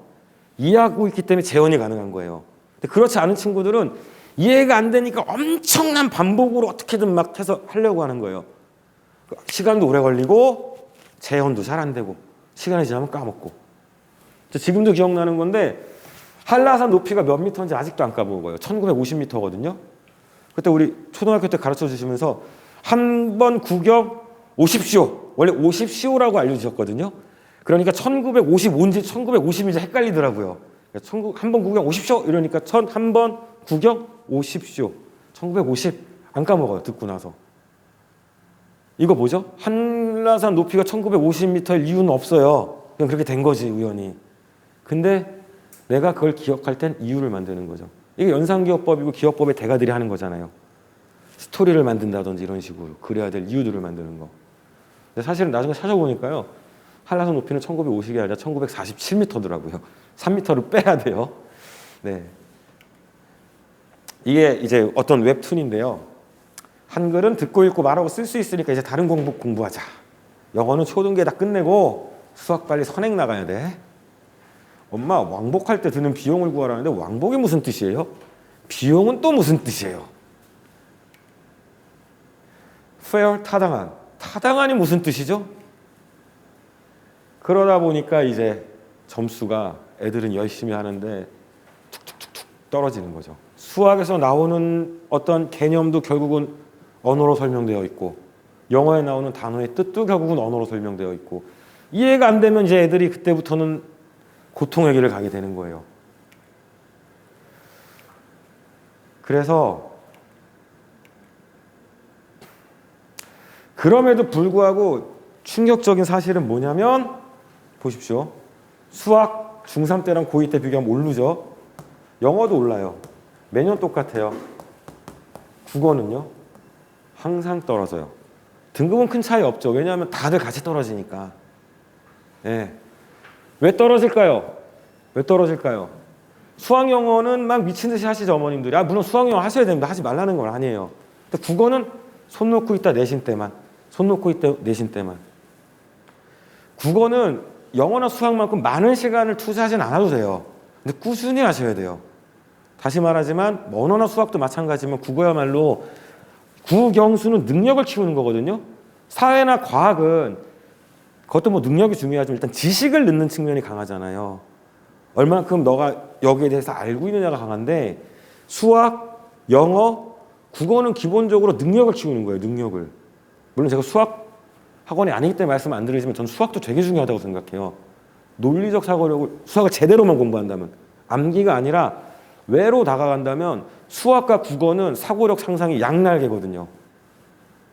이해하고 있기 때문에 재현이 가능한 거예요. 근데 그렇지 않은 친구들은 이해가 안 되니까 엄청난 반복으로 어떻게든 막 해서 하려고 하는 거예요. 시간도 오래 걸리고 재현도 잘 안 되고 시간이 지나면 까먹고. 지금도 기억나는 건데 한라산 높이가 몇 미터인지 아직도 안 까먹어요. 1950m거든요. 그때 우리 초등학교 때 가르쳐 주시면서 한 번 구경 오십시오. 원래 오십시오라고 알려주셨거든요. 그러니까 1955인지 1950인지 헷갈리더라고요. 한 번 구경 오십시오. 이러니까 한 번 구경 오십시오. 1950 안 까먹어요. 듣고 나서. 이거 뭐죠? 한라산 높이가 1950m일 이유는 없어요. 그냥 그렇게 된 거지 우연히. 근데 내가 그걸 기억할 땐 이유를 만드는 거죠. 이게 연상기억법이고 기억법의 대가들이 하는 거잖아요. 스토리를 만든다든지 이런 식으로 그래야 될 이유들을 만드는 거. 근데 사실은 나중에 찾아보니까요. 한라산 높이는 1950이 아니라 1947m더라고요. 3m를 빼야 돼요. 네. 이게 이제 어떤 웹툰인데요. 한글은 듣고 읽고 말하고 쓸 수 있으니까 이제 다른 공부하자. 영어는 초등계 다 끝내고 수학 빨리 선행 나가야 돼. 엄마 왕복할 때 드는 비용을 구하라는데 왕복이 무슨 뜻이에요? 비용은 또 무슨 뜻이에요? fair 타당한. 타당한이 무슨 뜻이죠? 그러다 보니까 이제 점수가 애들은 열심히 하는데 툭툭툭툭 떨어지는 거죠. 수학에서 나오는 어떤 개념도 결국은 언어로 설명되어 있고 영어에 나오는 단어의 뜻도 결국은 언어로 설명되어 있고 이해가 안 되면 이제 애들이 그때부터는 고통의 길을 가게 되는 거예요. 그래서 그럼에도 불구하고 충격적인 사실은 뭐냐면 보십시오. 수학 중3 때랑 고2 때 비교하면 오르죠. 영어도 올라요. 매년 똑같아요. 국어는요. 항상 떨어져요. 등급은 큰 차이 없죠. 왜냐하면 다들 같이 떨어지니까. 예. 왜 떨어질까요? 왜 떨어질까요? 수학 영어는 막 미친 듯이 하시죠, 어머님들이. 아, 물론 수학 영어 하셔야 됩니다. 하지 말라는 건 아니에요. 근데 국어는 손 놓고 있다 내신 때만. 손 놓고 있다 내신 때만. 국어는 영어나 수학만큼 많은 시간을 투자하진 않아도 돼요. 근데 꾸준히 하셔야 돼요. 다시 말하지만 언어나 수학도 마찬가지지만 국어야말로 국영수는 능력을 키우는 거거든요. 사회나 과학은 그것도 뭐 능력이 중요하지만 일단 지식을 넣는 측면이 강하잖아요. 얼만큼 너가 여기에 대해서 알고 있느냐가 강한데 수학, 영어, 국어는 기본적으로 능력을 키우는 거예요. 능력을. 물론 제가 수학 학원이 아니기 때문에 말씀 안 드리지만 저는 수학도 되게 중요하다고 생각해요. 논리적 사고력을 수학을 제대로만 공부한다면 암기가 아니라 외로 다가간다면 수학과 국어는 사고력 상상이 양날개거든요.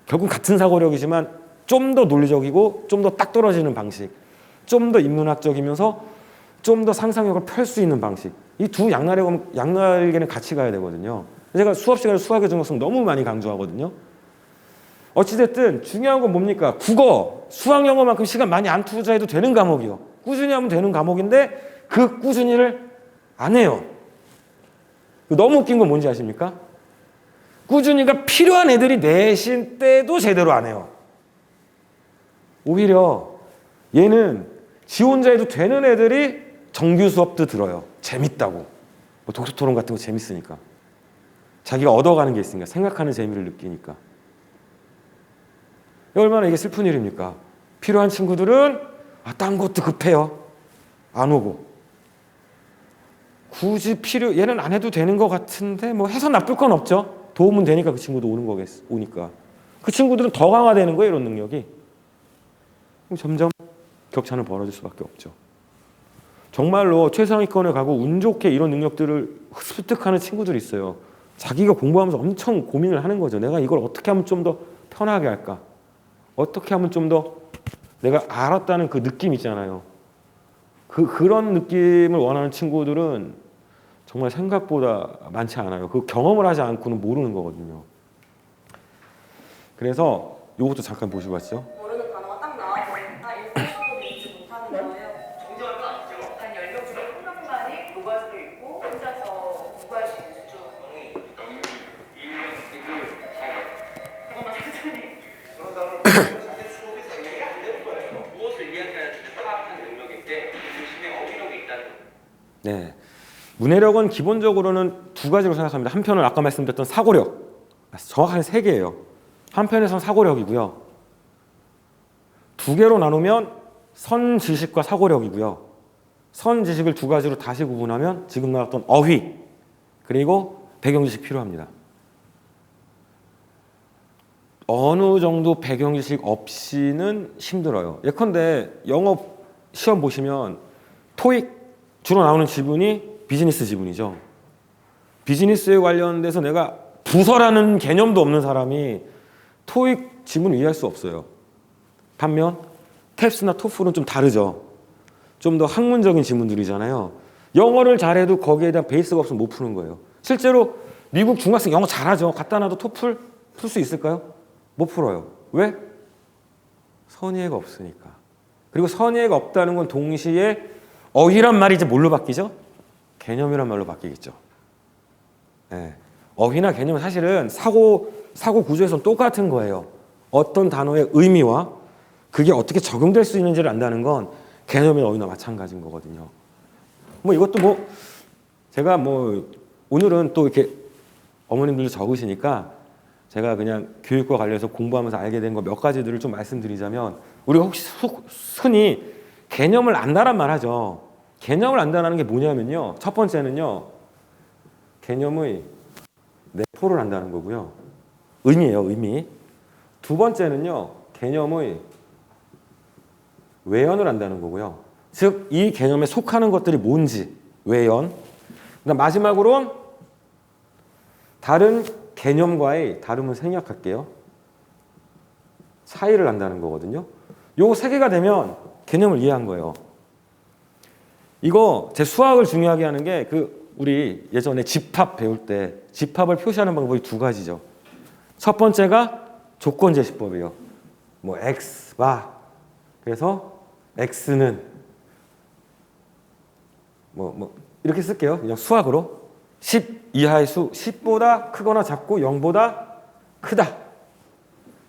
결국 같은 사고력이지만 좀 더 논리적이고 좀 더 딱 떨어지는 방식, 좀 더 인문학적이면서 좀 더 상상력을 펼 수 있는 방식. 이 두 양날개는 같이 가야 되거든요. 제가 수업 시간에 수학의 중요성 너무 많이 강조하거든요. 어찌됐든 중요한 건 뭡니까? 국어, 수학, 영어만큼 시간 많이 안 투자해도 되는 과목이요. 꾸준히 하면 되는 과목인데 그 꾸준히를 안 해요. 너무 웃긴 건 뭔지 아십니까? 꾸준히가 필요한 애들이 내신 때도 제대로 안 해요. 오히려 얘는 지 혼자 해도 되는 애들이 정규 수업도 들어요. 재밌다고. 뭐 독서토론 같은 거 재밌으니까. 자기가 얻어가는 게 있으니까. 생각하는 재미를 느끼니까. 얼마나 이게 슬픈 일입니까? 필요한 친구들은 딴 것도 급해요. 안 오고. 굳이 얘는 안 해도 되는 것 같은데 뭐 해서 나쁠 건 없죠. 도움은 되니까 그 친구도 오니까. 그 친구들은 더 강화되는 거예요. 이런 능력이. 점점 격차는 벌어질 수밖에 없죠. 정말로 최상위권에 가고 운 좋게 이런 능력들을 습득하는 친구들이 있어요. 자기가 공부하면서 엄청 고민을 하는 거죠. 내가 이걸 어떻게 하면 좀 더 편하게 할까? 어떻게 하면 좀 더 내가 알았다는 그 느낌 있잖아요. 그런 느낌을 원하는 친구들은 정말 생각보다 많지 않아요. 그 경험을 하지 않고는 모르는 거거든요. 그래서 이것도 잠깐 보시고 왔죠. 모르는 단어가 딱 나와서 다 읽고 싶어도 읽지 못하는 거예요. 정정할 건 아니죠. 한 10명 중에 한 명만이 교과서를 읽고 혼자서 공부할 수 있는 수준. 잠깐만 천천히. 그런 사람은 사실 수업이 생각이 안 되는 거예요. 무엇을 이야기하는지 파악하는 능력인데 중심에 어휘력이 있다는 거예요. 네. 문해력은 기본적으로는 두 가지로 생각합니다. 한편은 아까 말씀드렸던 사고력. 정확하게 세 개예요. 한편에서는 사고력이고요. 두 개로 나누면 선지식과 사고력이고요. 선지식을 두 가지로 다시 구분하면 지금 나왔던 어휘 그리고 배경지식 필요합니다. 어느 정도 배경지식 없이는 힘들어요. 예컨대 영어 시험 보시면 토익 주로 나오는 지문이 비즈니스 지문이죠. 비즈니스에 관련돼서 내가 부서라는 개념도 없는 사람이 토익 지문을 이해할 수 없어요. 반면 탭스나 토플은 좀 다르죠. 좀 더 학문적인 지문들이잖아요. 영어를 잘해도 거기에 대한 베이스가 없으면 못 푸는 거예요. 실제로 미국 중학생 영어 잘하죠. 갖다 놔도 토플 풀 수 있을까요? 못 풀어요. 왜? 선의해가 없으니까. 그리고 선의해가 없다는 건 동시에 어휘란 말이 이제 뭘로 바뀌죠? 개념이란 말로 바뀌겠죠. 네. 어휘나 개념은 사실은 사고 구조에서는 똑같은 거예요. 어떤 단어의 의미와 그게 어떻게 적용될 수 있는지를 안다는 건 개념이나 어휘나 마찬가지인 거거든요. 뭐 이것도 제가 오늘은 또 이렇게 어머님들도 적으시니까 제가 그냥 교육과 관련해서 공부하면서 알게 된 거 몇 가지들을 좀 말씀드리자면 우리가 혹시 흔히 개념을 안다란 말 하죠. 개념을 안다는 게 뭐냐면요. 첫 번째는요. 개념의 내포를 한다는 거고요. 의미예요, 의미. 두 번째는요. 개념의 외연을 한다는 거고요. 즉, 이 개념에 속하는 것들이 뭔지, 외연. 그다음 마지막으로 다른 개념과의 다름을 생략할게요. 차이를 한다는 거거든요. 요거 세 개가 되면 개념을 이해한 거예요. 이거 제 수학을 중요하게 하는 게 우리 예전에 집합 배울 때 집합을 표시하는 방법이 두 가지죠. 첫 번째가 조건 제시법이에요. 뭐 x 바 그래서 x는 뭐 이렇게 쓸게요. 그냥 수학으로 10 이하의 수 10보다 크거나 작고 0보다 크다.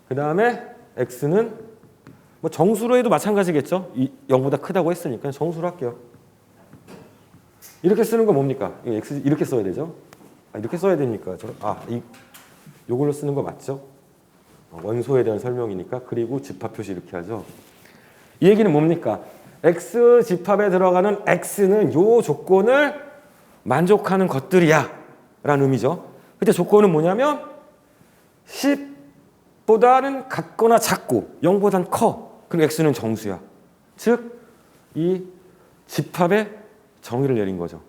그 다음에 x는 뭐 정수로 해도 마찬가지겠죠. 0보다 크다고 했으니까 정수로 할게요. 이렇게 쓰는 거 뭡니까? x 이렇게 써야 되죠. 이렇게 써야 됩니까? 요걸로 쓰는 거 맞죠? 원소에 대한 설명이니까. 그리고 집합 표시 이렇게 하죠. 이 얘기는 뭡니까? x 집합에 들어가는 x는 요 조건을 만족하는 것들이야 라는 의미죠. 그때 조건은 뭐냐면 10보다는 같거나 작고 0보다는 커. 그럼 x는 정수야. 즉 이 집합의 정의를 내린 거죠.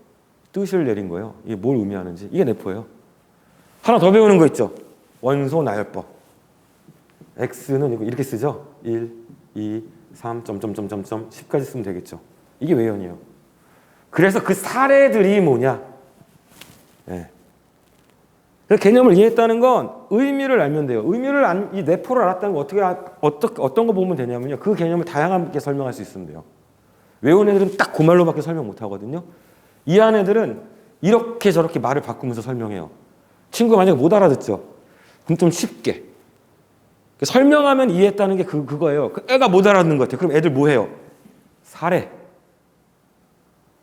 뜻을 내린 거예요. 이게 뭘 의미하는지. 이게 내포예요. 하나 더 배우는 거 있죠. 원소 나열법. x는 이렇게 쓰죠. 1, 2, 3, 10까지 쓰면 되겠죠. 이게 외연이에요. 그래서 그 사례들이 뭐냐. 네. 그 개념을 이해했다는 건 의미를 알면 돼요. 이 내포를 알았다는 거 어떤 거 보면 되냐면요. 그 개념을 다양하게 설명할 수 있으면 돼요. 외운 애들은 딱 그 말로밖에 설명 못 하거든요. 이해한 애들은 이렇게 저렇게 말을 바꾸면서 설명해요. 친구가 만약에 못 알아듣죠? 그럼 좀 쉽게. 설명하면 이해했다는 게 그거예요. 애가 못 알아듣는 것 같아요. 그럼 애들 뭐 해요? 사례.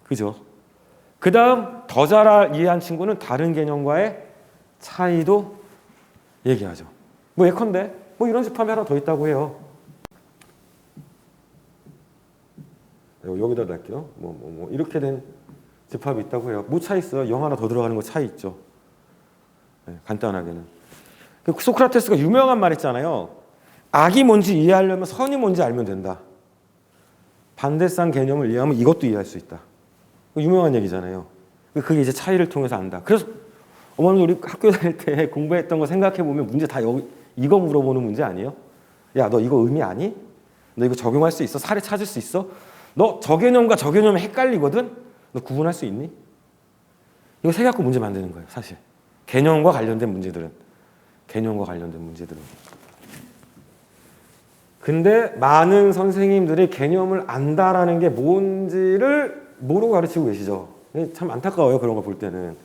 그죠? 그 다음 더 잘 이해한 친구는 다른 개념과의 차이도 얘기하죠. 뭐 예컨대 뭐 이런 집합이 하나 더 있다고 해요. 여기다 낼게요. 이렇게 된 집합이 있다고 해요. 뭐 차이 있어요? 0 하나 더 들어가는 거 차이 있죠. 네, 간단하게는. 소크라테스가 유명한 말 있잖아요. 악이 뭔지 이해하려면 선이 뭔지 알면 된다. 반대쌍 개념을 이해하면 이것도 이해할 수 있다. 유명한 얘기잖아요. 그게 이제 차이를 통해서 안다. 그래서 어머니 우리 학교 다닐 때 공부했던 거 생각해보면 문제 다 이거 물어보는 문제 아니에요? 야, 너 이거 의미 아니? 너 이거 적용할 수 있어? 사례 찾을 수 있어? 너 저 개념과 저 개념이 헷갈리거든? 너 구분할 수 있니? 이거 세 갖고 문제 만드는 거예요, 사실. 개념과 관련된 문제들은. 근데 많은 선생님들이 개념을 안다라는 게 뭔지를 모르고 가르치고 계시죠. 참 안타까워요, 그런 거 볼 때는.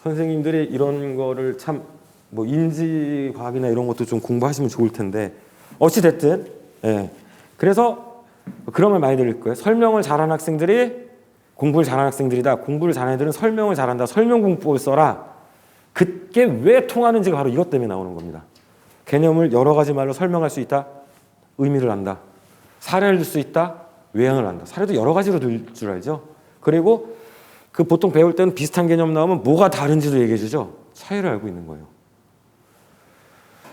선생님들이 이런 거를 참 뭐 인지과학이나 이런 것도 좀 공부하시면 좋을 텐데 어찌됐든 예. 그래서 그런 말 많이 들을 거예요. 설명을 잘하는 학생들이 공부를 잘하는 학생들이다. 공부를 잘하는 애들은 설명을 잘한다. 설명 공법을 써라. 그게 왜 통하는지가 바로 이것 때문에 나오는 겁니다. 개념을 여러 가지 말로 설명할 수 있다. 의미를 안다. 사례를 들 수 있다. 외양을 안다. 사례도 여러 가지로 들 줄 알죠. 그리고 그 보통 배울 때는 비슷한 개념 나오면 뭐가 다른지도 얘기해 주죠. 차이를 알고 있는 거예요.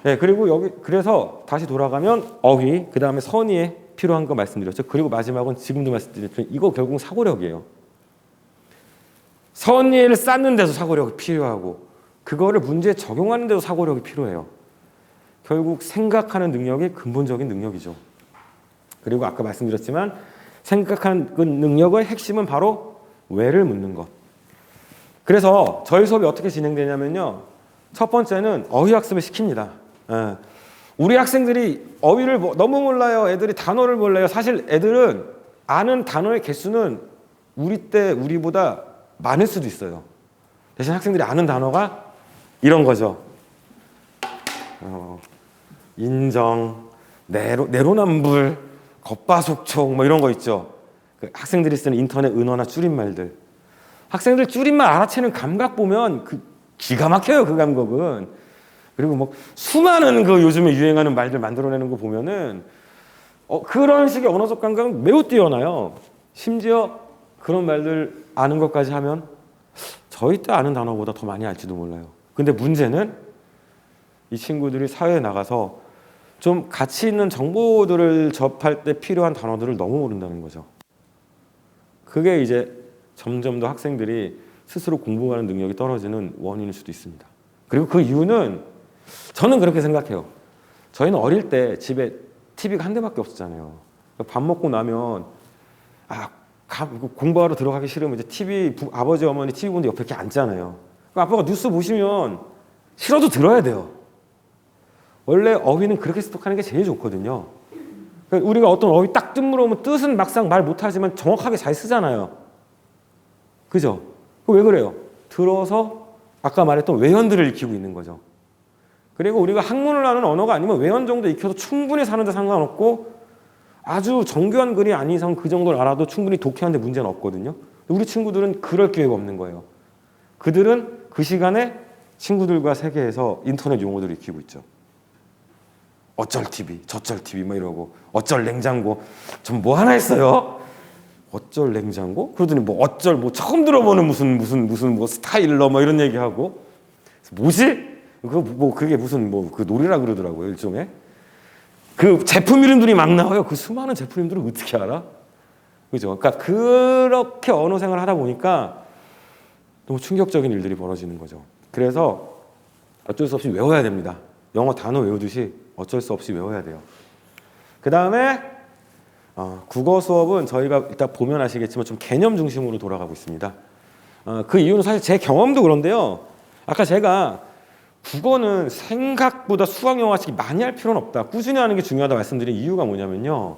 네, 그리고 그래서 다시 돌아가면 어휘, 그 다음에 선의에 필요한 거 말씀드렸죠. 그리고 마지막은 지금도 말씀드렸지만 이거 결국 사고력이에요. 선의를 쌓는 데서 사고력이 필요하고 그거를 문제에 적용하는 데도 사고력이 필요해요. 결국 생각하는 능력이 근본적인 능력이죠. 그리고 아까 말씀드렸지만 생각하는 그 능력의 핵심은 바로 왜를 묻는 것. 그래서 저희 수업이 어떻게 진행되냐면요. 첫 번째는 어휘학습을 시킵니다. 예. 우리 학생들이 어휘를 너무 몰라요. 애들이 단어를 몰라요. 사실 애들은 아는 단어의 개수는 우리보다 많을 수도 있어요. 대신 학생들이 아는 단어가 이런 거죠. 인정, 내로남불, 겉바속촉 뭐 이런 거 있죠. 학생들이 쓰는 인터넷 은어나 줄임말들. 학생들 줄임말 알아채는 감각 보면 기가 막혀요. 그 감각은. 그리고 뭐 수많은 요즘에 유행하는 말들 만들어내는 거 보면은 그런 식의 언어적 감각은 매우 뛰어나요. 심지어 그런 말들 아는 것까지 하면 저희 때 아는 단어보다 더 많이 알지도 몰라요. 근데 문제는 이 친구들이 사회에 나가서 좀 가치 있는 정보들을 접할 때 필요한 단어들을 너무 모른다는 거죠. 그게 이제 점점 더 학생들이 스스로 공부하는 능력이 떨어지는 원인일 수도 있습니다. 그리고 그 이유는 저는 그렇게 생각해요. 저희는 어릴 때 집에 TV가 한 대밖에 없었잖아요. 밥 먹고 나면 공부하러 들어가기 싫으면 이제 아버지 어머니 TV 보는데 옆에 이렇게 앉잖아요. 아빠가 뉴스 보시면 싫어도 들어야 돼요. 원래 어휘는 그렇게 습득하는 게 제일 좋거든요. 그러니까 우리가 어떤 어휘 딱 뜬물어오면 뜻은 막상 말 못하지만 정확하게 잘 쓰잖아요. 그죠? 왜 그래요? 들어서 아까 말했던 외연들을 익히고 있는 거죠. 그리고 우리가 학문을 하는 언어가 아니면 외연 정도 익혀도 충분히 사는데 상관없고 아주 정교한 글이 아닌 이상 그 정도를 알아도 충분히 독해하는데 문제는 없거든요. 우리 친구들은 그럴 기회가 없는 거예요. 그들은 그 시간에 친구들과 세계에서 인터넷 용어들을 익히고 있죠. 어쩔 TV, 저쩔 TV 막 이러고 어쩔 냉장고 전 뭐 하나 했어요. 어쩔 냉장고? 그러더니 뭐 어쩔 뭐 처음 들어보는 무슨 뭐 스타일러 뭐 이런 얘기하고 뭐지? 그게 무슨 뭐 그 놀이라 그러더라고요. 일종의 그 제품 이름들이 막 나와요. 그 수많은 제품 이름들을 어떻게 알아? 그죠? 그러니까 그렇게 언어 생활을 하다 보니까 너무 충격적인 일들이 벌어지는 거죠. 그래서 어쩔 수 없이 외워야 됩니다. 영어 단어 외우듯이 어쩔 수 없이 외워야 돼요. 그 다음에 국어 수업은 저희가 일단 보면 아시겠지만 좀 개념 중심으로 돌아가고 있습니다. 그 이유는 사실 제 경험도 그런데요. 아까 제가 국어는 생각보다 수학 영어같이 많이 할 필요는 없다. 꾸준히 하는 게 중요하다 말씀드린 이유가 뭐냐면요.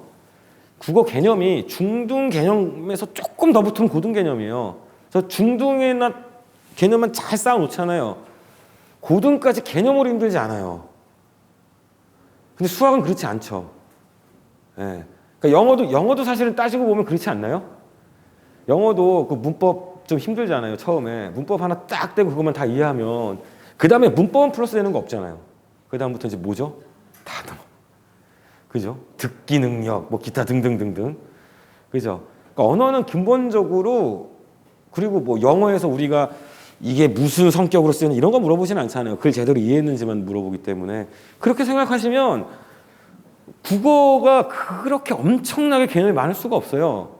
국어 개념이 중등 개념에서 조금 더 붙으면 고등 개념이에요. 그래서 중등이나 개념만 잘 쌓아놓잖아요. 고등까지 개념으로 힘들지 않아요. 근데 수학은 그렇지 않죠. 예. 그러니까 영어도 사실은 따지고 보면 그렇지 않나요? 영어도 그 문법 좀 힘들잖아요. 처음에 문법 하나 딱 떼고 그것만 다 이해하면 그 다음에 문법은 플러스 되는 거 없잖아요. 그 다음부터 이제 뭐죠? 단어, 그죠? 듣기 능력, 뭐 기타 등등등등, 그죠? 그러니까 언어는 근본적으로 그리고 뭐 영어에서 우리가 이게 무슨 성격으로 쓰는 이런 거 물어보진 않잖아요. 그걸 제대로 이해했는지만 물어보기 때문에 그렇게 생각하시면 국어가 그렇게 엄청나게 개념이 많을 수가 없어요.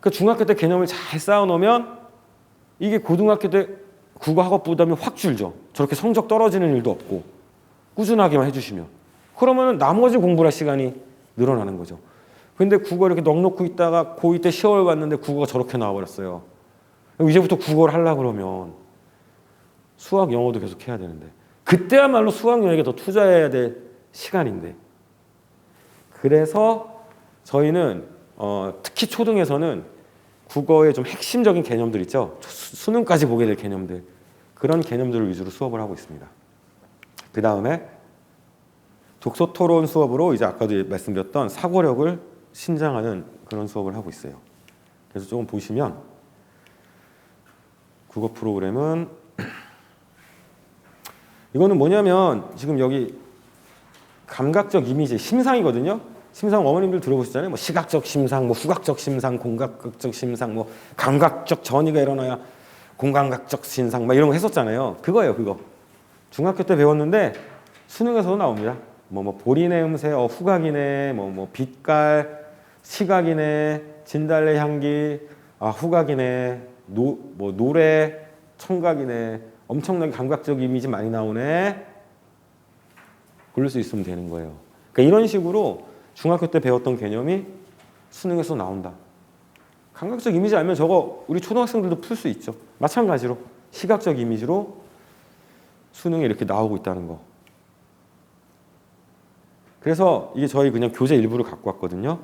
그 중학교 때 개념을 잘 쌓아놓으면 이게 고등학교 때 국어 학업 부담이 확 줄죠. 저렇게 성적 떨어지는 일도 없고 꾸준하게만 해주시면 그러면 나머지 공부할 시간이 늘어나는 거죠. 근데 국어 이렇게 넉넉히 있다가 고2 때 시험을 봤는데 국어가 저렇게 나와버렸어요. 이제부터 국어를 하려고 그러면 수학, 영어도 계속 해야 되는데 그때야말로 수학, 영어에게 더 투자해야 될 시간인데 그래서 저희는 특히 초등에서는 국어의 좀 핵심적인 개념들 있죠. 수능까지 보게 될 개념들 그런 개념들을 위주로 수업을 하고 있습니다. 그 다음에 독서토론 수업으로 이제 아까도 말씀드렸던 사고력을 신장하는 그런 수업을 하고 있어요. 그래서 조금 보시면 국어 프로그램은 이거는 뭐냐면 지금 여기 감각적 이미지 심상이거든요. 심상 어머님들 들어보시잖아요. 뭐 시각적 심상, 뭐 후각적 심상, 공각적 심상, 뭐 감각적 전이가 일어나야 공감각적 심상, 막 이런 거 했었잖아요. 그거예요, 그거. 중학교 때 배웠는데 수능에서도 나옵니다. 뭐 보리내 음새, 후각이네, 뭐 빛깔, 시각이네, 진달래 향기, 후각이네, 뭐 노래, 청각이네, 엄청나게 감각적 이미지 많이 나오네. 그럴 수 있으면 되는 거예요. 그러니까 이런 식으로 중학교 때 배웠던 개념이 수능에서 나온다. 감각적 이미지 알면 저거 우리 초등학생들도 풀 수 있죠. 마찬가지로 시각적 이미지로 수능에 이렇게 나오고 있다는 거. 그래서 이게 저희 그냥 교재 일부를 갖고 왔거든요.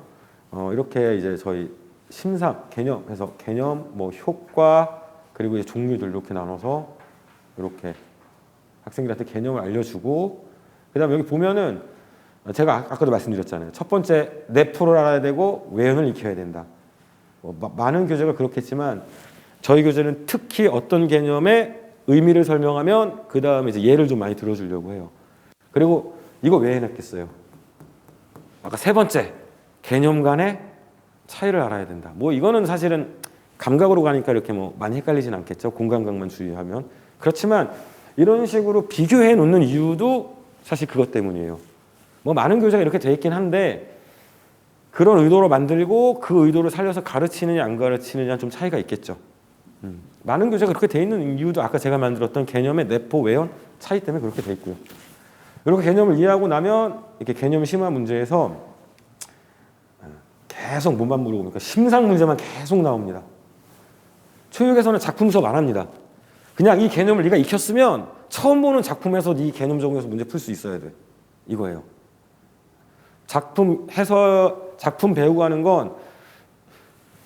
이렇게 이제 저희 심상 개념해서 개념, 뭐 효과 그리고 이제 종류들 이렇게 나눠서 이렇게 학생들한테 개념을 알려주고 그다음에 여기 보면은 제가 아까도 말씀드렸잖아요. 첫 번째 내포를 알아야 되고 외연을 익혀야 된다. 많은 교재가 그렇겠지만 저희 교재는 특히 어떤 개념의 의미를 설명하면 그 다음에 이제 예를 좀 많이 들어주려고 해요. 그리고 이거 왜 해놨겠어요? 아까 세 번째 개념 간의 차이를 알아야 된다. 뭐 이거는 사실은 감각으로 가니까 이렇게 뭐 많이 헷갈리진 않겠죠. 공감각만 주의하면. 그렇지만 이런 식으로 비교해 놓는 이유도 사실 그것 때문이에요. 뭐 많은 교재가 이렇게 돼 있긴 한데 그런 의도로 만들고 그 의도를 살려서 가르치느냐 안 가르치느냐 좀 차이가 있겠죠. 많은 교재가 그렇게 돼 있는 이유도 아까 제가 만들었던 개념의 내포, 외연 차이 때문에 그렇게 돼 있고요. 이렇게 개념을 이해하고 나면 이렇게 개념 심화 문제에서 계속 뭐만 물어보니까 심상 문제만 계속 나옵니다. 초육에서는 작품 수업 안 합니다. 그냥 이 개념을 네가 익혔으면 처음 보는 작품에서 네 개념 적용해서 문제 풀 수 있어야 돼. 이거예요. 작품 배우고 하는 건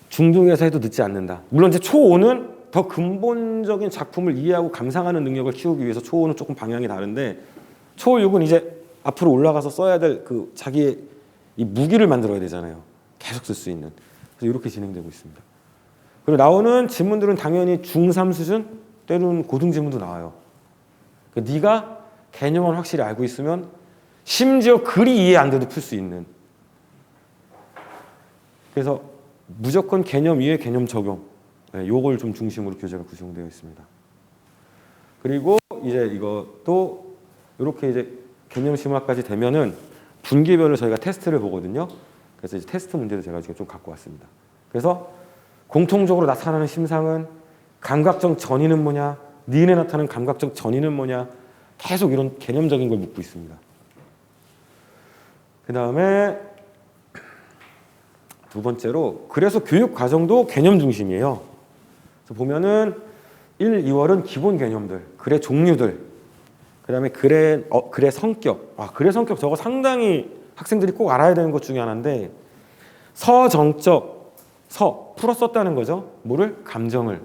중등에서 해도 늦지 않는다. 물론 이제 초5는 더 근본적인 작품을 이해하고 감상하는 능력을 키우기 위해서 초5는 조금 방향이 다른데 초6은 이제 앞으로 올라가서 써야 될 그 자기의 이 무기를 만들어야 되잖아요. 계속 쓸 수 있는. 그래서 이렇게 진행되고 있습니다. 그리고 나오는 지문들은 당연히 중3 수준, 때로는 고등 지문도 나와요. 그러니까 네가 개념을 확실히 알고 있으면 심지어 글이 이해 안 돼도 풀 수 있는. 그래서 무조건 개념 이해, 개념 적용. 요걸 좀 중심으로 교재가 구성되어 있습니다. 그리고 이제 이것도 이렇게 이제 개념 심화까지 되면은 분기별로 저희가 테스트를 보거든요. 그래서 이제 테스트 문제도 제가 지금 좀 갖고 왔습니다. 그래서 공통적으로 나타나는 심상은 감각적 전이는 뭐냐, 니은에 나타나는 감각적 전이는 뭐냐, 계속 이런 개념적인 걸 묻고 있습니다. 그 다음에 두 번째로 그래서 교육 과정도 개념 중심이에요. 그래서 보면은 1, 2월은 기본 개념들, 글의 종류들, 그 다음에 글의 성격. 글의 성격 저거 상당히 학생들이 꼭 알아야 되는 것 중에 하나인데 서정적, 풀어 썼다는 거죠. 뭐를? 감정을.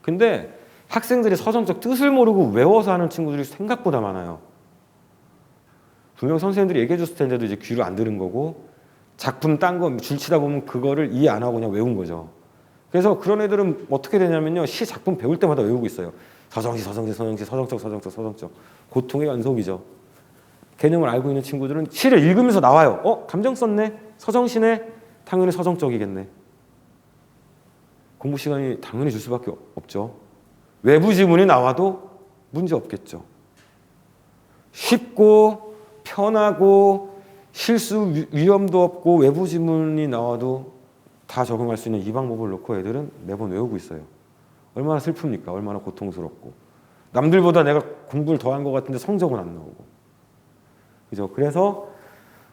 근데 학생들이 서정적 뜻을 모르고 외워서 하는 친구들이 생각보다 많아요. 분명 선생님들이 얘기해 줬을 텐데도 이제 귀로 안 들은 거고 작품 딴 거 줄 치다 보면 그거를 이해 안 하고 그냥 외운 거죠. 그래서 그런 애들은 어떻게 되냐면요. 시 작품 배울 때마다 외우고 있어요. 서정적. 고통의 연속이죠. 개념을 알고 있는 친구들은 시를 읽으면서 나와요. 감정 썼네? 서정시네? 당연히 서정적이겠네. 공부 시간이 당연히 줄 수밖에 없죠. 외부 지문이 나와도 문제 없겠죠. 쉽고 편하고 실수 위험도 없고 외부 지문이 나와도 다 적용할 수 있는 이 방법을 놓고 애들은 매번 외우고 있어요. 얼마나 슬픕니까? 얼마나 고통스럽고. 남들보다 내가 공부를 더 한 것 같은데 성적은 안 나오고. 그죠? 그래서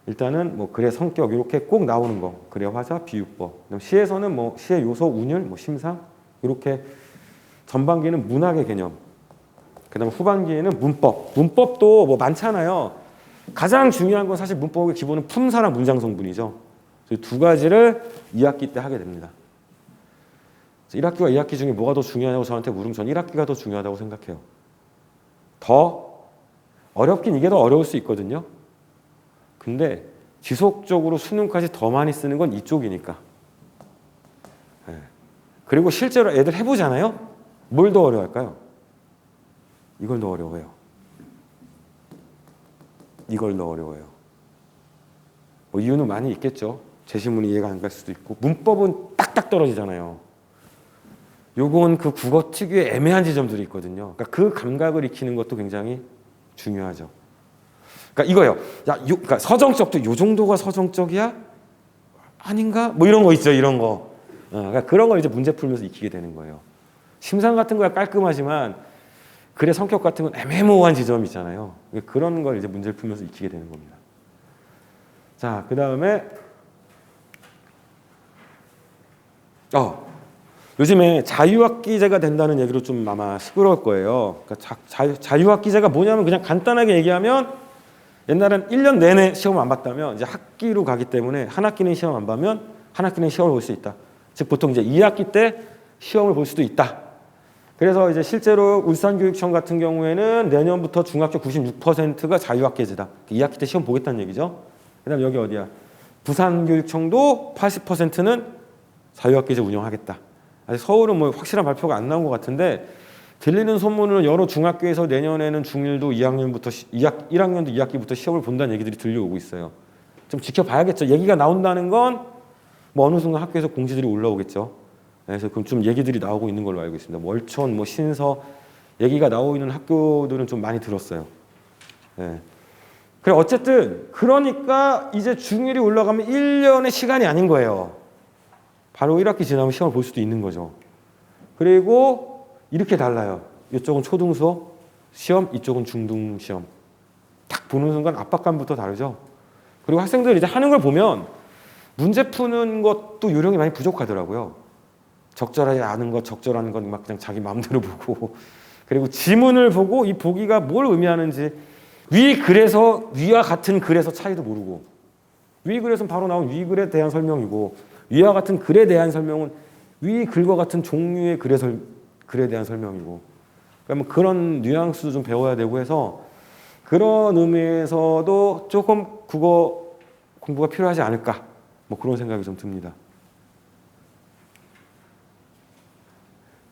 일단은 뭐 글의 성격 이렇게 꼭 나오는 거. 글의 화자, 비유법. 그다음 시에서는 뭐 시의 요소, 운율, 심상 이렇게 전반기에는 문학의 개념. 그다음 후반기에는 문법. 문법도 뭐 많잖아요. 가장 중요한 건 사실 문법의 기본은 품사랑 문장 성분이죠. 두 가지를 2학기 때 하게 됩니다. 1학기와 2학기 중에 뭐가 더 중요하냐고 저한테 물으면 전 1학기가 더 중요하다고 생각해요. 더 어렵긴 이게 더 어려울 수 있거든요. 근데 지속적으로 수능까지 더 많이 쓰는 건 이쪽이니까. 그리고 실제로 애들 해보잖아요. 뭘 더 어려워할까요? 이걸 더 어려워해요. 이걸 더 어려워해요. 뭐 이유는 많이 있겠죠. 제시문이 이해가 안 갈 수도 있고 문법은 딱딱 떨어지잖아요. 요건 그 국어 특유의 애매한 지점들이 있거든요. 그러니까 그 감각을 익히는 것도 굉장히 중요하죠. 그러니까 이거예요. 그러니까 서정적도 요 정도가 서정적이야? 아닌가? 뭐 이런 거 있죠. 이런 거. 그러니까 그런 걸 이제 문제 풀면서 익히게 되는 거예요. 심상 같은 거야 깔끔하지만 글의 성격 같은 건 애매모호한 지점이 있잖아요. 그런 걸 이제 문제를 풀면서 익히게 되는 겁니다. 자, 그 다음에 요즘에 자유학기제가 된다는 얘기로 좀 아마 시끄러울 거예요. 그러니까 자유학기제가 뭐냐면 그냥 간단하게 얘기하면 옛날엔 1년 내내 시험 안 봤다면 이제 학기로 가기 때문에 한 학기는 시험 안 봐면 한 학기는 시험을 볼 수 있다. 즉 보통 이제 2학기 때 시험을 볼 수도 있다. 그래서 이제 실제로 울산교육청 같은 경우에는 내년부터 중학교 96%가 자유학기제다. 2학기 때 시험 보겠다는 얘기죠. 그다음 여기 어디야? 부산교육청도 80%는 자유학기제 운영하겠다. 아직 서울은 뭐 확실한 발표가 안 나온 것 같은데 들리는 소문으로 여러 중학교에서 내년에는 중1도 1학년도 2학기부터 시험을 본다는 얘기들이 들려오고 있어요. 좀 지켜봐야겠죠. 얘기가 나온다는 건 뭐 어느 순간 학교에서 공지들이 올라오겠죠. 그래서 그럼 좀 얘기들이 나오고 있는 걸로 알고 있습니다. 월천, 뭐 신서 얘기가 나오고 있는 학교들은 좀 많이 들었어요. 네. 그래 어쨌든 그러니까 이제 중1이 올라가면 1년의 시간이 아닌 거예요. 바로 1학기 지나면 시험을 볼 수도 있는 거죠. 그리고 이렇게 달라요. 이쪽은 초등수업 시험, 이쪽은 중등 시험. 딱 보는 순간 압박감부터 다르죠. 그리고 학생들이 이제 하는 걸 보면 문제 푸는 것도 요령이 많이 부족하더라고요. 적절하지 않은 것, 적절한 건 막 그냥 자기 마음대로 보고 그리고 지문을 보고 이 보기가 뭘 의미하는지 위와 같은 글에서 차이도 모르고 위 글에서는 바로 나온 위 글에 대한 설명이고 위와 같은 글에 대한 설명은 위 글과 같은 종류의 글에 대한 설명이고 그러니까 뭐 그런 뉘앙스도 좀 배워야 되고 해서 그런 의미에서도 조금 국어 공부가 필요하지 않을까 뭐 그런 생각이 좀 듭니다.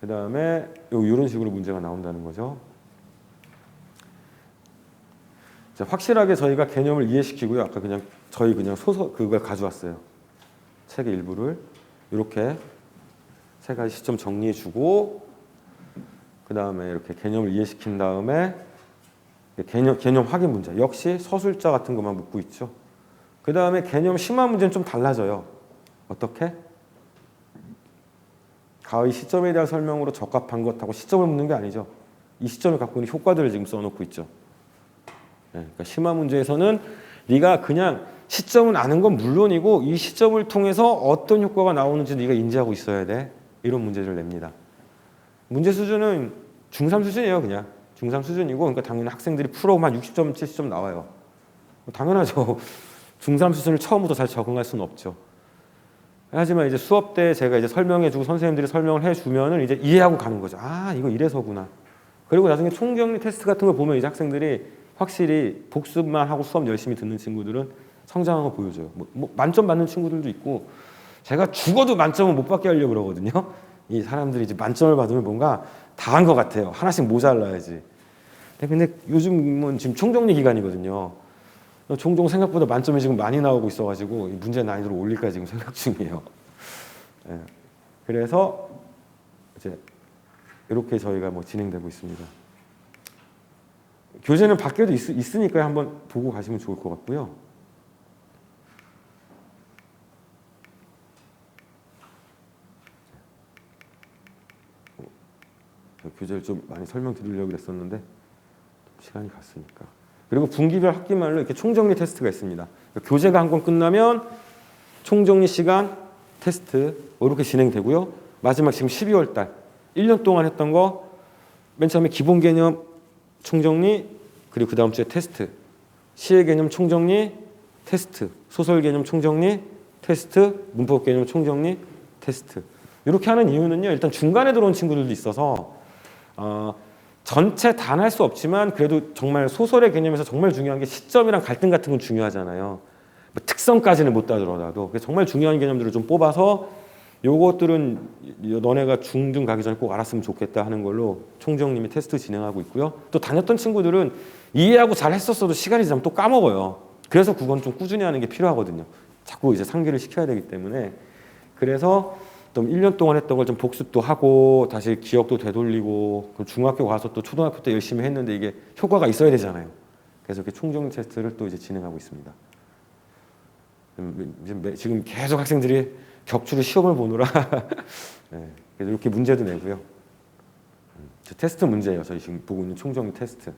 그 다음에 이런 식으로 문제가 나온다는 거죠. 자, 확실하게 저희가 개념을 이해시키고요. 아까 저희 소설 그걸 가져왔어요. 책의 일부를 이렇게 세 가지 시점 정리해주고 그 다음에 이렇게 개념을 이해시킨 다음에 개념 확인 문제 역시 서술자 같은 것만 묻고 있죠. 그 다음에 개념 심화 문제는 좀 달라져요. 어떻게? 가의 시점에 대한 설명으로 적합한 것하고 시점을 묻는 게 아니죠. 이 시점을 갖고 있는 효과들을 지금 써놓고 있죠. 그러니까 심화 문제에서는 네가 그냥 시점은 아는 건 물론이고 이 시점을 통해서 어떤 효과가 나오는지 네가 인지하고 있어야 돼. 이런 문제를 냅니다. 문제 수준은 중3 수준이에요. 그냥 중3 수준이고 그러니까 당연히 학생들이 풀어오면 한 60점, 70점 나와요. 당연하죠. 중3 수준을 처음부터 잘 적응할 수는 없죠. 하지만 이제 수업 때 제가 이제 설명해주고 선생님들이 설명을 해주면은 이제 이해하고 가는 거죠. 아, 이거 이래서구나. 그리고 나중에 총정리 테스트 같은 거 보면 이제 학생들이 확실히 복습만 하고 수업 열심히 듣는 친구들은 성장한 거 보여줘요. 뭐 만점 받는 친구들도 있고 제가 죽어도 만점은 못 받게 하려고 그러거든요. 이 사람들이 이제 만점을 받으면 뭔가 다 한 것 같아요. 하나씩 모자라야지. 근데 요즘은 지금 총정리 기간이거든요. 종종 생각보다 만점이 지금 많이 나오고 있어가지고 문제 난이도를 올릴까 지금 생각 중이에요. 네. 그래서 이제 이렇게 저희가 뭐 진행되고 있습니다. 교재는 밖에도 있으니까 한번 보고 가시면 좋을 것 같고요. 교재를 좀 많이 설명드리려고 그랬었는데 시간이 갔으니까. 그리고 분기별 학기말로 이렇게 총정리 테스트가 있습니다. 교재가 한 권 끝나면 총정리 시간 테스트 이렇게 진행되고요. 마지막 지금 12월 달 1년 동안 했던 거 맨 처음에 기본 개념 총정리 그리고 그 다음 주에 테스트 시의 개념 총정리 테스트 소설 개념 총정리 테스트 문법 개념 총정리 테스트 이렇게 하는 이유는요. 일단 중간에 들어온 친구들도 있어서 전체 다 날 수 없지만 그래도 정말 소설의 개념에서 정말 중요한 게 시점이랑 갈등 같은 건 중요하잖아요. 뭐 특성까지는 못 다루더라도 정말 중요한 개념들을 좀 뽑아서 요것들은 너네가 중등 가기 전에 꼭 알았으면 좋겠다 하는 걸로 총정님이 테스트 진행하고 있고요. 또 다녔던 친구들은 이해하고 잘 했었어도 시간이 지나면 또 까먹어요. 그래서 그건 좀 꾸준히 하는 게 필요하거든요. 자꾸 이제 상기를 시켜야 되기 때문에 그래서 좀 1년 동안 했던 걸 좀 복습도 하고 다시 기억도 되돌리고 중학교 가서 또 초등학교 때 열심히 했는데 이게 효과가 있어야 되잖아요. 그래서 이렇게 총정 테스트를 또 이제 진행하고 있습니다. 지금 계속 학생들이 격주로 시험을 보느라 네, 그래서 이렇게 문제도 내고요. 테스트 문제예요. 저희 지금 보고 있는 총정 테스트.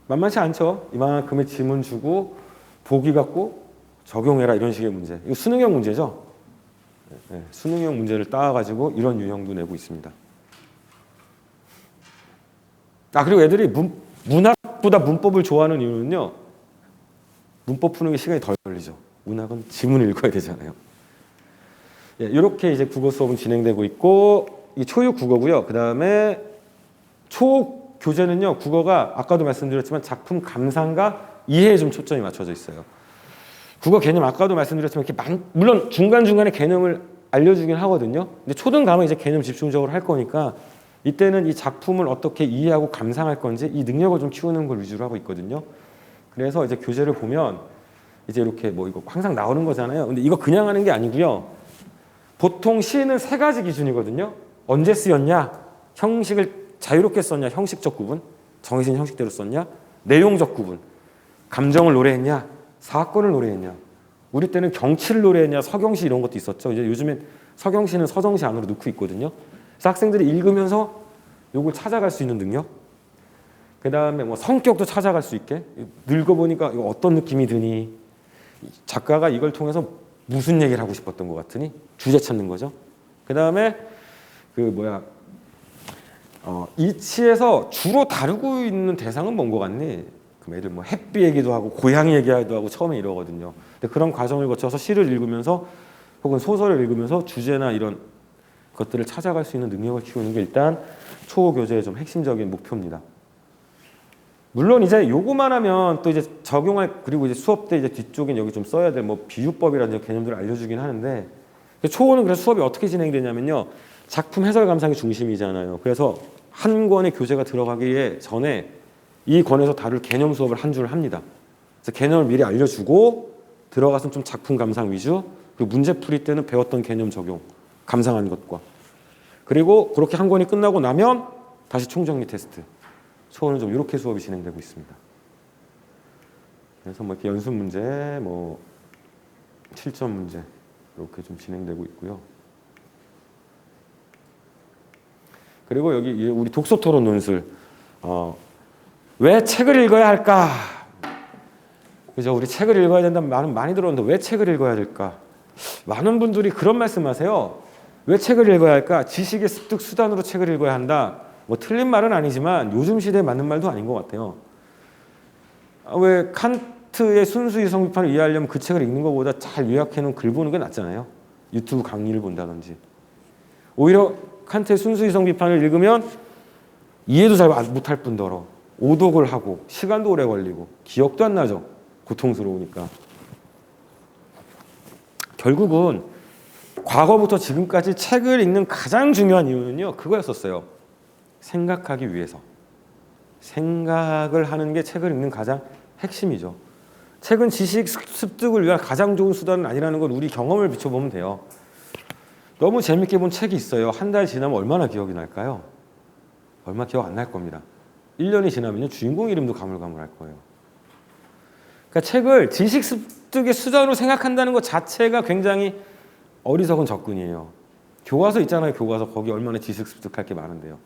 만만치 않죠. 이만큼의 지문 주고 보기 갖고 적용해라 이런 식의 문제. 이거 수능형 문제죠. 네, 수능형 문제를 따와가지고 이런 유형도 내고 있습니다. 그리고 애들이 문학보다 문법을 좋아하는 이유는요. 문법 푸는 게 시간이 덜 걸리죠. 문학은 지문을 읽어야 되잖아요. 예, 이렇게 이제 국어 수업은 진행되고 있고 이 초육 국어고요. 그 다음에 초 교재는요. 국어가 아까도 말씀드렸지만 작품 감상과 이해에 좀 초점이 맞춰져 있어요. 국어 개념 아까도 말씀드렸지만 이렇게 물론 중간중간에 개념을 알려주긴 하거든요. 근데 초등 가면 이제 개념 집중적으로 할 거니까 이때는 이 작품을 어떻게 이해하고 감상할 건지 이 능력을 좀 키우는 걸 위주로 하고 있거든요. 그래서 이제 교재를 보면 이제 이렇게 뭐 이거 항상 나오는 거잖아요. 근데 이거 그냥 하는 게 아니고요. 보통 시는 세 가지 기준이거든요. 언제 쓰였냐, 형식을 자유롭게 썼냐, 형식적 구분, 정해진 형식대로 썼냐, 내용적 구분, 감정을 노래했냐, 사건을 노래했냐. 우리 때는 경치를 노래했냐, 서경시 이런 것도 있었죠. 이제 요즘엔 서경시는 서정시 안으로 넣고 있거든요. 그래서 학생들이 읽으면서 요걸 찾아갈 수 있는 능력. 그 다음에 뭐 성격도 찾아갈 수 있게. 늙어보니까 이거 어떤 느낌이 드니. 작가가 이걸 통해서 무슨 얘기를 하고 싶었던 것 같으니 주제 찾는 거죠. 그 다음에 이치에서 주로 다루고 있는 대상은 뭔 것 같니? 그럼 애들 뭐 햇비 얘기도 하고 고양이 얘기도 하고 처음에 이러거든요. 근데 그런 과정을 거쳐서 시를 읽으면서 혹은 소설을 읽으면서 주제나 이런 것들을 찾아갈 수 있는 능력을 키우는 게 일단 초호 교재의 좀 핵심적인 목표입니다. 물론 이제 요거만 하면 또 이제 적용할 그리고 이제 수업 때 이제 뒤쪽엔 여기 좀 써야 될 뭐 비유법이라는 개념들을 알려주긴 하는데 초호는 그래서 수업이 어떻게 진행되냐면요. 작품 해설 감상이 중심이잖아요. 그래서 한 권의 교재가 들어가기 전에 이 권에서 다룰 개념 수업을 한 줄 합니다. 그래서 개념을 미리 알려주고 들어가서 좀 작품 감상 위주 그리고 문제 풀이 때는 배웠던 개념 적용 감상한 것과 그리고 그렇게 한 권이 끝나고 나면 다시 총정리 테스트 초호는 좀 이렇게 수업이 진행되고 있습니다. 그래서 뭐 이렇게 연습 문제, 뭐 7점 문제 이렇게 좀 진행되고 있고요. 그리고 여기 우리 독서 토론 논술 왜 책을 읽어야 할까? 그죠? 우리 책을 읽어야 된다는 말은 많이 들었는데 왜 책을 읽어야 될까? 많은 분들이 그런 말씀하세요. 왜 책을 읽어야 할까? 지식의 습득 수단으로 책을 읽어야 한다. 뭐 틀린 말은 아니지만 요즘 시대에 맞는 말도 아닌 것 같아요. 왜 칸트의 순수 이성 비판을 이해하려면 그 책을 읽는 것보다 잘 요약해놓은 글 보는 게 낫잖아요. 유튜브 강의를 본다든지. 오히려 칸트의 순수 이성 비판을 읽으면 이해도 잘 못할 뿐더러 오독을 하고 시간도 오래 걸리고 기억도 안 나죠. 고통스러우니까. 결국은 과거부터 지금까지 책을 읽는 가장 중요한 이유는요. 그거였었어요. 생각하기 위해서. 생각을 하는 게 책을 읽는 가장 핵심이죠. 책은 지식 습득을 위한 가장 좋은 수단은 아니라는 건 우리 경험을 비춰보면 돼요. 너무 재밌게 본 책이 있어요. 한 달 지나면 얼마나 기억이 날까요? 얼마 기억 안 날 겁니다. 1년이 지나면요. 주인공 이름도 가물가물할 거예요. 그러니까 책을 지식 습득의 수단으로 생각한다는 것 자체가 굉장히 어리석은 접근이에요. 교과서 있잖아요. 교과서 거기 얼마나 지식 습득할 게 많은데요.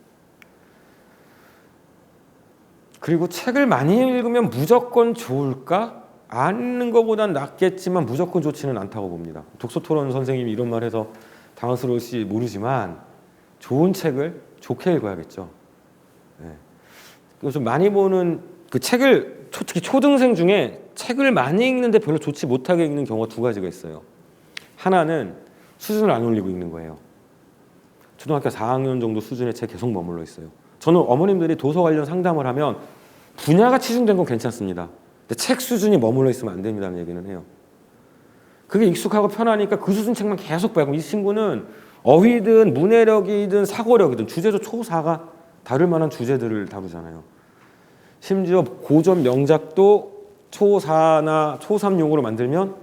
그리고 책을 많이 읽으면 무조건 좋을까? 안 읽는 것보단 낫겠지만 무조건 좋지는 않다고 봅니다. 독서토론 선생님이 이런 말 해서 당황스러울지 모르지만 좋은 책을 좋게 읽어야겠죠. 네. 좀 많이 보는 그 책을 특히 초등생 중에 책을 많이 읽는데 별로 좋지 못하게 읽는 경우가 두 가지가 있어요. 하나는 수준을 안 올리고 읽는 거예요. 초등학교 4학년 정도 수준의 책 계속 머물러 있어요. 저는 어머님들이 도서 관련 상담을 하면 분야가 치중된 건 괜찮습니다. 근데 책 수준이 머물러 있으면 안 된다는 얘기는 해요. 그게 익숙하고 편하니까 그 수준 책만 계속 봐요. 이 친구는 어휘든 문해력이든 사고력이든 주제도 초4가 다룰 만한 주제들을 다루잖아요. 심지어 고전 명작도 초4나 초3용으로 만들면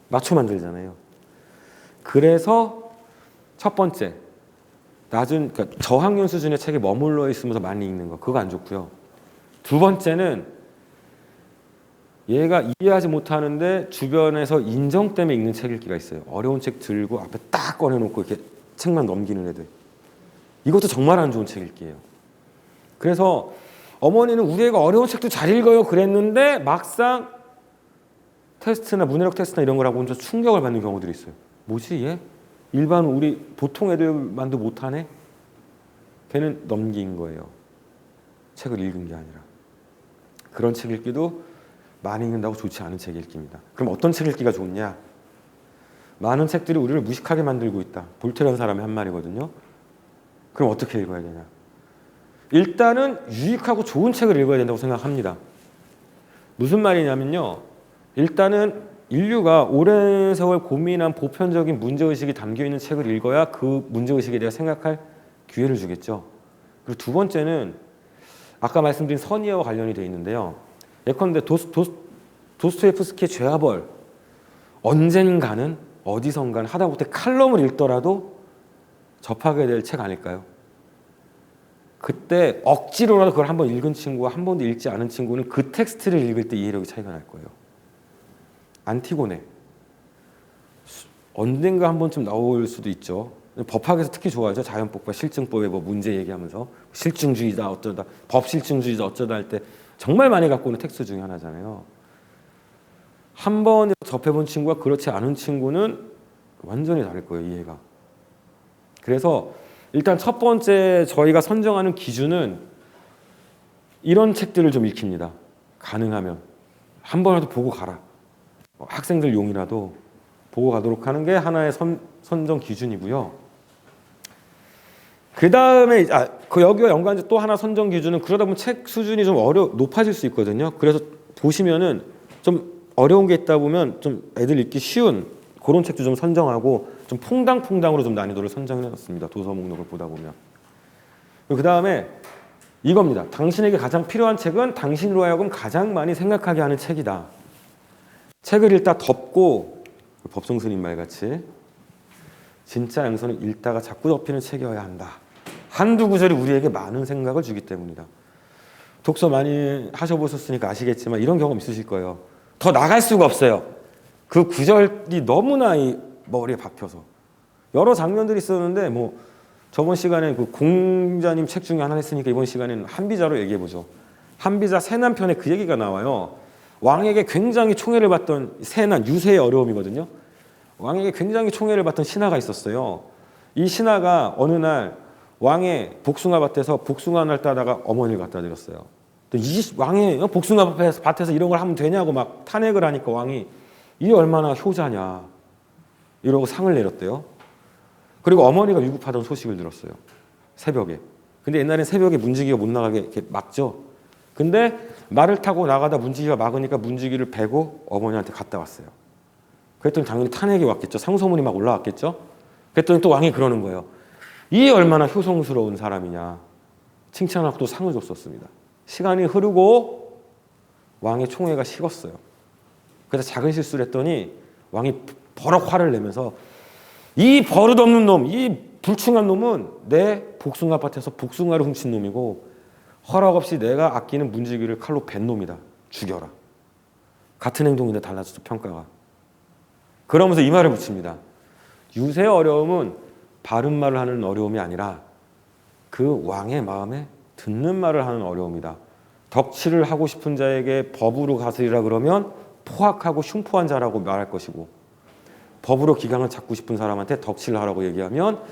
맞춰 만들잖아요. 그래서 첫 번째 그러니까 저학년 수준의 책에 머물러 있으면서 많이 읽는 거 그거 안 좋고요. 두 번째는 얘가 이해하지 못하는데 주변에서 인정 때문에 읽는 책 읽기가 있어요. 어려운 책 들고 앞에 딱 꺼내놓고 이렇게 책만 넘기는 애들. 이것도 정말 안 좋은 책 읽기예요. 그래서 어머니는 우리 애가 어려운 책도 잘 읽어요 그랬는데 막상 테스트나 문해력 테스트나 이런 걸 하고 혼자 충격을 받는 경우들이 있어요. 뭐지 얘? 일반 우리 보통 애들만도 못하네? 걔는 넘긴 거예요. 책을 읽은 게 아니라. 그런 책 읽기도 많이 읽는다고 좋지 않은 책 읽기입니다. 그럼 어떤 책 읽기가 좋냐? 많은 책들이 우리를 무식하게 만들고 있다. 볼테라는 사람의 한 말이거든요. 그럼 어떻게 읽어야 되냐? 일단은 유익하고 좋은 책을 읽어야 된다고 생각합니다. 무슨 말이냐면요. 일단은 인류가 오랜 세월 고민한 보편적인 문제의식이 담겨있는 책을 읽어야 그 문제의식에 대해 생각할 기회를 주겠죠. 그리고 두 번째는 아까 말씀드린 선의어와 관련이 되어 있는데요. 예컨대 도스토옙스키의 죄와 벌 언젠가는 어디선가는 하다못해 칼럼을 읽더라도 접하게 될 책 아닐까요? 그때 억지로라도 그걸 한번 읽은 친구와 한 번도 읽지 않은 친구는 그 텍스트를 읽을 때 이해력이 차이가 날 거예요. 안티고네 언젠가 한 번쯤 나올 수도 있죠. 법학에서 특히 좋아하죠. 자연법과 실증법의 뭐 문제 얘기하면서 실증주의다 어쩌다 법실증주의다 어쩌다 할 때 정말 많이 갖고 오는 텍스트 중에 하나잖아요. 한 번 접해본 친구와 그렇지 않은 친구는 완전히 다를 거예요. 이해가. 그래서 일단 첫 번째 저희가 선정하는 기준은 이런 책들을 좀 읽힙니다. 가능하면 한 번이라도 보고 가라. 학생들 용이라도 보고 가도록 하는 게 하나의 선정 기준이고요. 그 다음에 그 여기와 연관해서 또 하나 선정 기준은 그러다 보면 책 수준이 좀 높아질 수 있거든요. 그래서 보시면은 좀 어려운 게 있다 보면 좀 애들 읽기 쉬운 그런 책도 좀 선정하고 좀 퐁당퐁당으로 좀 난이도를 선정해놨습니다. 도서 목록을 보다 보면. 그 다음에 이겁니다. 당신에게 가장 필요한 책은 당신으로 하여금 가장 많이 생각하게 하는 책이다. 책을 읽다 덮고 법성 스님 말같이 진짜 양서는 읽다가 자꾸 덮이는 책이어야 한다. 한두 구절이 우리에게 많은 생각을 주기 때문이다. 독서 많이 하셔보셨으니까 아시겠지만 이런 경험 있으실 거예요. 더 나갈 수가 없어요. 그 구절이 너무나 이 머리에 박혀서 여러 장면들이 있었는데 뭐 저번 시간에 그 공자님 책 중에 하나 했으니까 이번 시간에는 한비자로 얘기해보죠. 한비자 세난편에 그 얘기가 나와요. 왕에게 굉장히 총애를 받던 세난, 유세의 어려움이거든요. 왕에게 굉장히 총애를 받던 신하가 있었어요. 이 신하가 어느 날 왕의 복숭아밭에서 복숭아를 따다가 어머니를 갖다 드렸어요. 이 왕의 복숭아밭에서 이런 걸 하면 되냐고 막 탄핵을 하니까 왕이 이게 얼마나 효자냐 이러고 상을 내렸대요. 그리고 어머니가 위급하다는 소식을 들었어요. 새벽에. 근데 옛날엔 새벽에 문지기가 못 나가게 이렇게 막죠. 근데 말을 타고 나가다 문지기가 막으니까 문지기를 베고 어머니한테 갔다 왔어요. 그랬더니 당연히 탄핵이 왔겠죠. 상소문이 막 올라왔겠죠. 그랬더니 또 왕이 그러는 거예요. 이 얼마나 효성스러운 사람이냐. 칭찬하고 또 상을 줬었습니다. 시간이 흐르고 왕의 총애가 식었어요. 그래서 작은 실수를 했더니 왕이 버럭 화를 내면서 이 버릇없는 놈, 이 불충한 놈은 내 복숭아밭에서 복숭아를 훔친 놈이고 허락 없이 내가 아끼는 문지기를 칼로 벤 놈이다. 죽여라. 같은 행동인데 달라졌죠, 평가가. 그러면서 이 말을 붙입니다. 유세의 어려움은 바른 말을 하는 어려움이 아니라 그 왕의 마음에 듣는 말을 하는 어려움이다. 덕치를 하고 싶은 자에게 법으로 가으리라 그러면 포악하고 흉포한 자라고 말할 것이고 법으로 기강을 잡고 싶은 사람한테 덕치를 하라고 얘기하면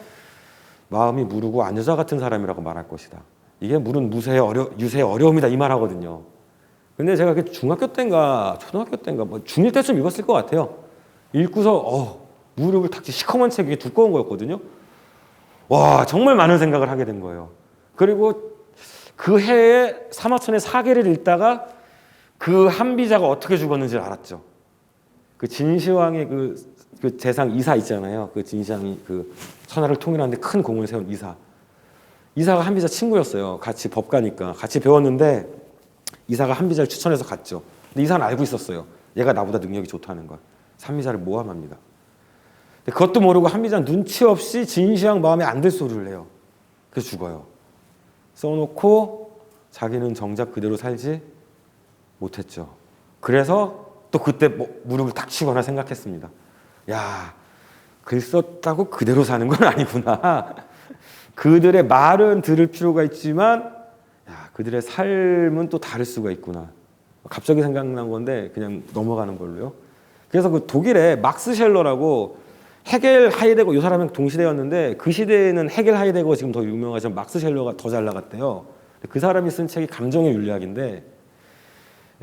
마음이 무르고 안여자 같은 사람이라고 말할 것이다. 이게 물은 유세의 어려움이다 이 말하거든요. 근데 제가 중학교 때인가 초등학교 때인가 뭐 중1 때쯤 읽었을 것 같아요. 읽고서 무릎을 탁 시커먼 책이 두꺼운 거였거든요. 와 정말 많은 생각을 하게 된 거예요. 그리고 그 해에 사마천의 사계를 읽다가 그 한비자가 어떻게 죽었는지를 알았죠. 그 진시황의 그 재상 이사 있잖아요. 그 진시황이 그 천하를 통일하는데 큰 공을 세운 이사가 한비자 친구였어요. 같이 법가니까 같이 배웠는데 이사가 한비자를 추천해서 갔죠. 근데 이사는 알고 있었어요. 얘가 나보다 능력이 좋다는 걸. 한비자를 모함합니다. 그것도 모르고 한비자는 눈치 없이 진시황 마음에 안 들 소리를 해요. 그래서 죽어요. 써놓고 자기는 정작 그대로 살지 못했죠. 그래서 또 그때 무릎을 탁 치거나 생각했습니다. 야, 글 썼다고 그대로 사는 건 아니구나. 그들의 말은 들을 필요가 있지만 그들의 삶은 또 다를 수가 있구나. 갑자기 생각난 건데 그냥 넘어가는 걸로요. 그래서 그 독일의 막스 셸러라고 헤겔 하이데거 이 사람은 동시대였는데 그 시대에는 헤겔 하이데거가 지금 더 유명하지만 막스 셸러가 더 잘 나갔대요. 그 사람이 쓴 책이 감정의 윤리학인데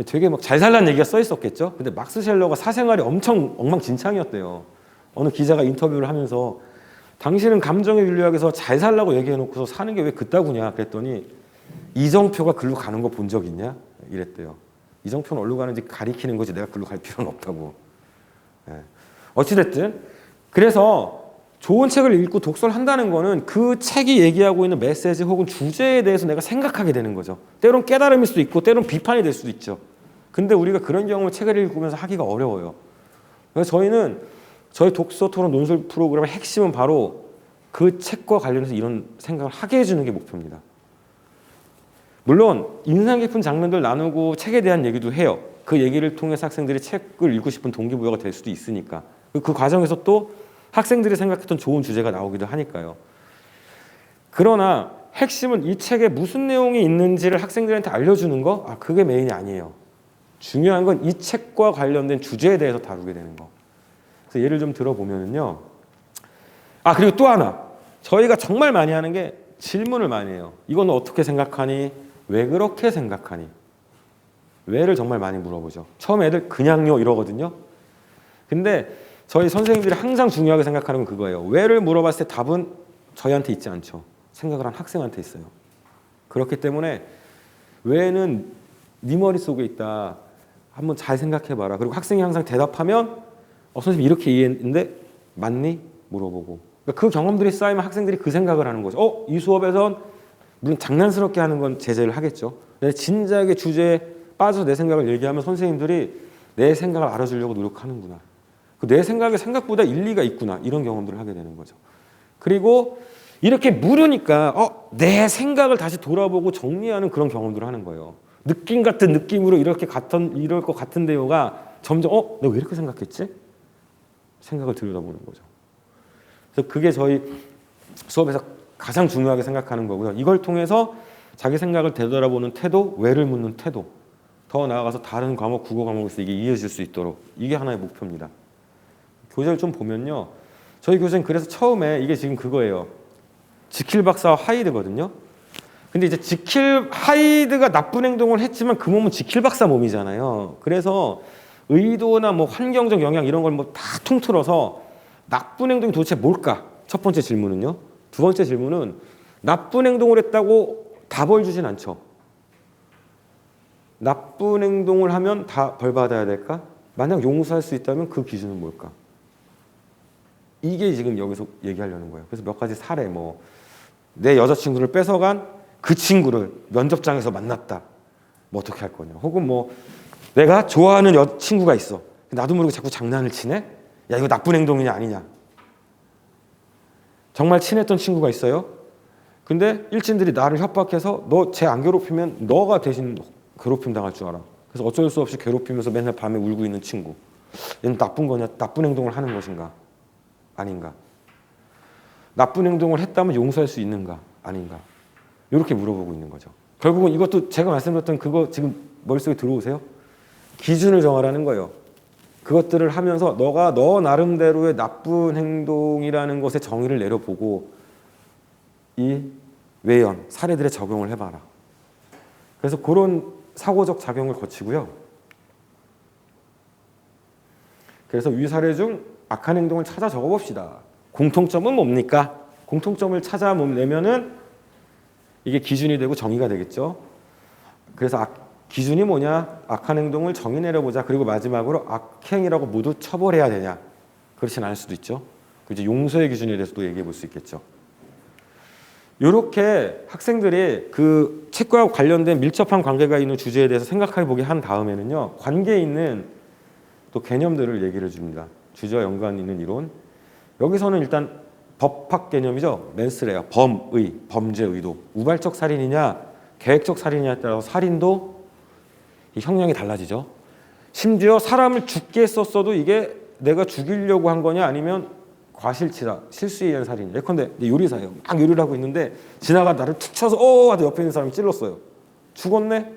되게 막 잘 살라는 얘기가 써 있었겠죠. 근데 막스 셸러가 사생활이 엄청 엉망진창이었대요. 어느 기자가 인터뷰를 하면서 당신은 감정의 윤리학에서 잘 살라고 얘기해놓고서 사는 게 왜 그따구냐 그랬더니 이정표가 글로 가는 거 본 적 있냐 이랬대요. 이정표는 어디로 가는지 가리키는 거지 내가 글로 갈 필요는 없다고. 어찌됐든 그래서 좋은 책을 읽고 독서를 한다는 거는 그 책이 얘기하고 있는 메시지 혹은 주제에 대해서 내가 생각하게 되는 거죠. 때론 깨달음일 수도 있고 때론 비판이 될 수도 있죠. 근데 우리가 그런 경험을 책을 읽으면서 하기가 어려워요. 그래서 저희는 저희 독서 토론 논술 프로그램의 핵심은 바로 그 책과 관련해서 이런 생각을 하게 해주는 게 목표입니다. 물론 인상 깊은 장면들 나누고 책에 대한 얘기도 해요. 그 얘기를 통해서 학생들이 책을 읽고 싶은 동기부여가 될 수도 있으니까. 그 과정에서 또 학생들이 생각했던 좋은 주제가 나오기도 하니까요. 그러나 핵심은 이 책에 무슨 내용이 있는지를 학생들한테 알려주는 거? 그게 메인이 아니에요. 중요한 건 이 책과 관련된 주제에 대해서 다루게 되는 거. 그래서 예를 좀 들어보면요. 그리고 또 하나. 저희가 정말 많이 하는 게 질문을 많이 해요. 이건 어떻게 생각하니? 왜 그렇게 생각하니? 왜를 정말 많이 물어보죠. 처음에 애들 그냥요 이러거든요. 근데 저희 선생님들이 항상 중요하게 생각하는 건 그거예요. 왜를 물어봤을 때 답은 저희한테 있지 않죠. 생각을 한 학생한테 있어요. 그렇기 때문에 왜는 네 머릿속에 있다. 한번 잘 생각해봐라. 그리고 학생이 항상 대답하면 선생님 이렇게 이해했는데 맞니? 물어보고. 그러니까 그 경험들이 쌓이면 학생들이 그 생각을 하는 거죠. 이 수업에선 물론 장난스럽게 하는 건 제재를 하겠죠. 근데 진작에 주제에 빠져서 내 생각을 얘기하면 선생님들이 내 생각을 알아주려고 노력하는구나. 내 생각에 생각보다 일리가 있구나. 이런 경험들을 하게 되는 거죠. 그리고 이렇게 물으니까 내 생각을 다시 돌아보고 정리하는 그런 경험들을 하는 거예요. 느낌 같은 느낌으로 이럴 것 같은데요가 점점 내가 왜 이렇게 생각했지? 생각을 들여다보는 거죠. 그래서 그게 저희 수업에서 가장 중요하게 생각하는 거고요. 이걸 통해서 자기 생각을 되돌아보는 태도, 왜를 묻는 태도, 더 나아가서 다른 과목, 국어 과목에서 이게 이어질 수 있도록 이게 하나의 목표입니다. 교재를 좀 보면요. 저희 교수님 그래서 처음에 이게 지금 그거예요. 지킬 박사와 하이드거든요. 근데 이제 지킬 하이드가 나쁜 행동을 했지만 그 몸은 지킬 박사 몸이잖아요. 그래서 의도나 뭐 환경적 영향 이런 걸 뭐 다 통틀어서 나쁜 행동이 도대체 뭘까? 첫 번째 질문은요. 두 번째 질문은 나쁜 행동을 했다고 다 벌 주진 않죠. 나쁜 행동을 하면 다 벌 받아야 될까? 만약 용서할 수 있다면 그 기준은 뭘까? 이게 지금 여기서 얘기하려는 거예요. 그래서 몇 가지 사례, 내 여자친구를 뺏어간 그 친구를 면접장에서 만났다. 어떻게 할 거냐. 혹은 내가 좋아하는 친구가 있어. 나도 모르게 자꾸 장난을 치네? 야, 이거 나쁜 행동이냐 아니냐. 정말 친했던 친구가 있어요. 근데 일진들이 나를 협박해서 너 쟤 안 괴롭히면 너가 대신 괴롭힘 당할 줄 알아. 그래서 어쩔 수 없이 괴롭히면서 맨날 밤에 울고 있는 친구. 얘는 나쁜 거냐? 나쁜 행동을 하는 것인가? 아닌가? 나쁜 행동을 했다면 용서할 수 있는가? 아닌가? 이렇게 물어보고 있는 거죠. 결국은 이것도 제가 말씀드렸던 그거 지금 머릿속에 들어오세요? 기준을 정하라는 거예요. 그것들을 하면서 너가 너 나름대로의 나쁜 행동이라는 것에 정의를 내려보고 이 외연, 사례들에 적용을 해봐라. 그래서 그런 사고적 작용을 거치고요. 그래서 위 사례 중 악한 행동을 찾아 적어봅시다. 공통점은 뭡니까? 공통점을 찾아내면은 이게 기준이 되고 정의가 되겠죠. 그래서 기준이 뭐냐? 악한 행동을 정의 내려보자. 그리고 마지막으로 악행이라고 모두 처벌해야 되냐? 그렇진 않을 수도 있죠. 이제 용서의 기준에 대해서도 얘기해 볼 수 있겠죠. 이렇게 학생들이 그 책과 관련된 밀접한 관계가 있는 주제에 대해서 생각해 보게 한 다음에는요. 관계에 있는 또 개념들을 얘기를 줍니다. 주제와 연관 있는 이론. 여기서는 일단 법학 개념이죠. 맨스레어, 범의, 범죄 의도. 우발적 살인이냐, 계획적 살인이냐에 따라서 살인도 이 형량이 달라지죠. 심지어 사람을 죽게 했었어도 이게 내가 죽이려고 한 거냐 아니면 과실치사, 실수에 의한 살인이냐. 예컨대 요리사예요. 막 요리를 하고 있는데 지나가 나를 툭 쳐서 하고 옆에 있는 사람이 찔렀어요. 죽었네?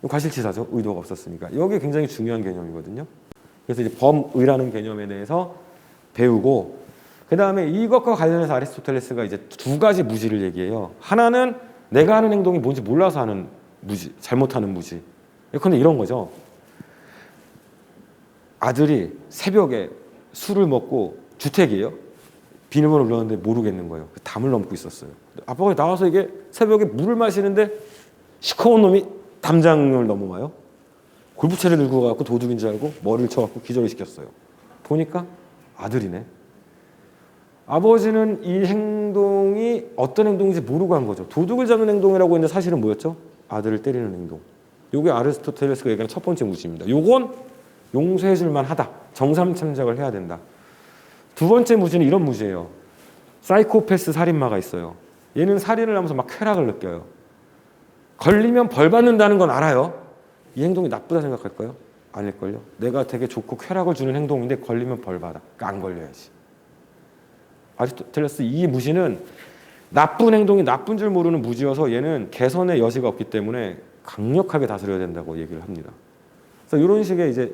과실치사죠. 의도가 없었으니까. 이게 굉장히 중요한 개념이거든요. 그래서 이제 범의라는 개념에 대해서 배우고 그 다음에 이것과 관련해서 아리스토텔레스가 이제 두 가지 무지를 얘기해요. 하나는 내가 하는 행동이 뭔지 몰라서 하는 무지, 잘못하는 무지. 예컨대 이런 거죠. 아들이 새벽에 술을 먹고 주택이에요. 비밀번호를 눌렀는데 모르겠는 거예요. 담을 넘고 있었어요. 아빠가 나와서 이게 새벽에 물을 마시는데 시커먼 놈이 담장을 넘어와요. 골프채를 들고 가고 도둑인 줄 알고 머리를 쳐갖고 기절을 시켰어요. 보니까 아들이네. 아버지는 이 행동이 어떤 행동인지 모르고 한 거죠. 도둑을 잡는 행동이라고 했는데 사실은 뭐였죠? 아들을 때리는 행동. 이게 아리스토텔레스가 얘기하는 첫 번째 무지입니다. 요건 용서해 줄 만하다. 정상 참작을 해야 된다. 두 번째 무지는 이런 무지예요. 사이코패스 살인마가 있어요. 얘는 살인을 하면서 막 쾌락을 느껴요. 걸리면 벌 받는다는 건 알아요. 이 행동이 나쁘다 생각할까요? 아닐걸요. 내가 되게 좋고 쾌락을 주는 행동인데 걸리면 벌 받아. 그러니까 안 걸려야지. 아리스토텔레스 이 무지는 나쁜 행동이 나쁜 줄 모르는 무지여서 얘는 개선의 여지가 없기 때문에 강력하게 다스려야 된다고 얘기를 합니다. 그래서 이런 식의 이제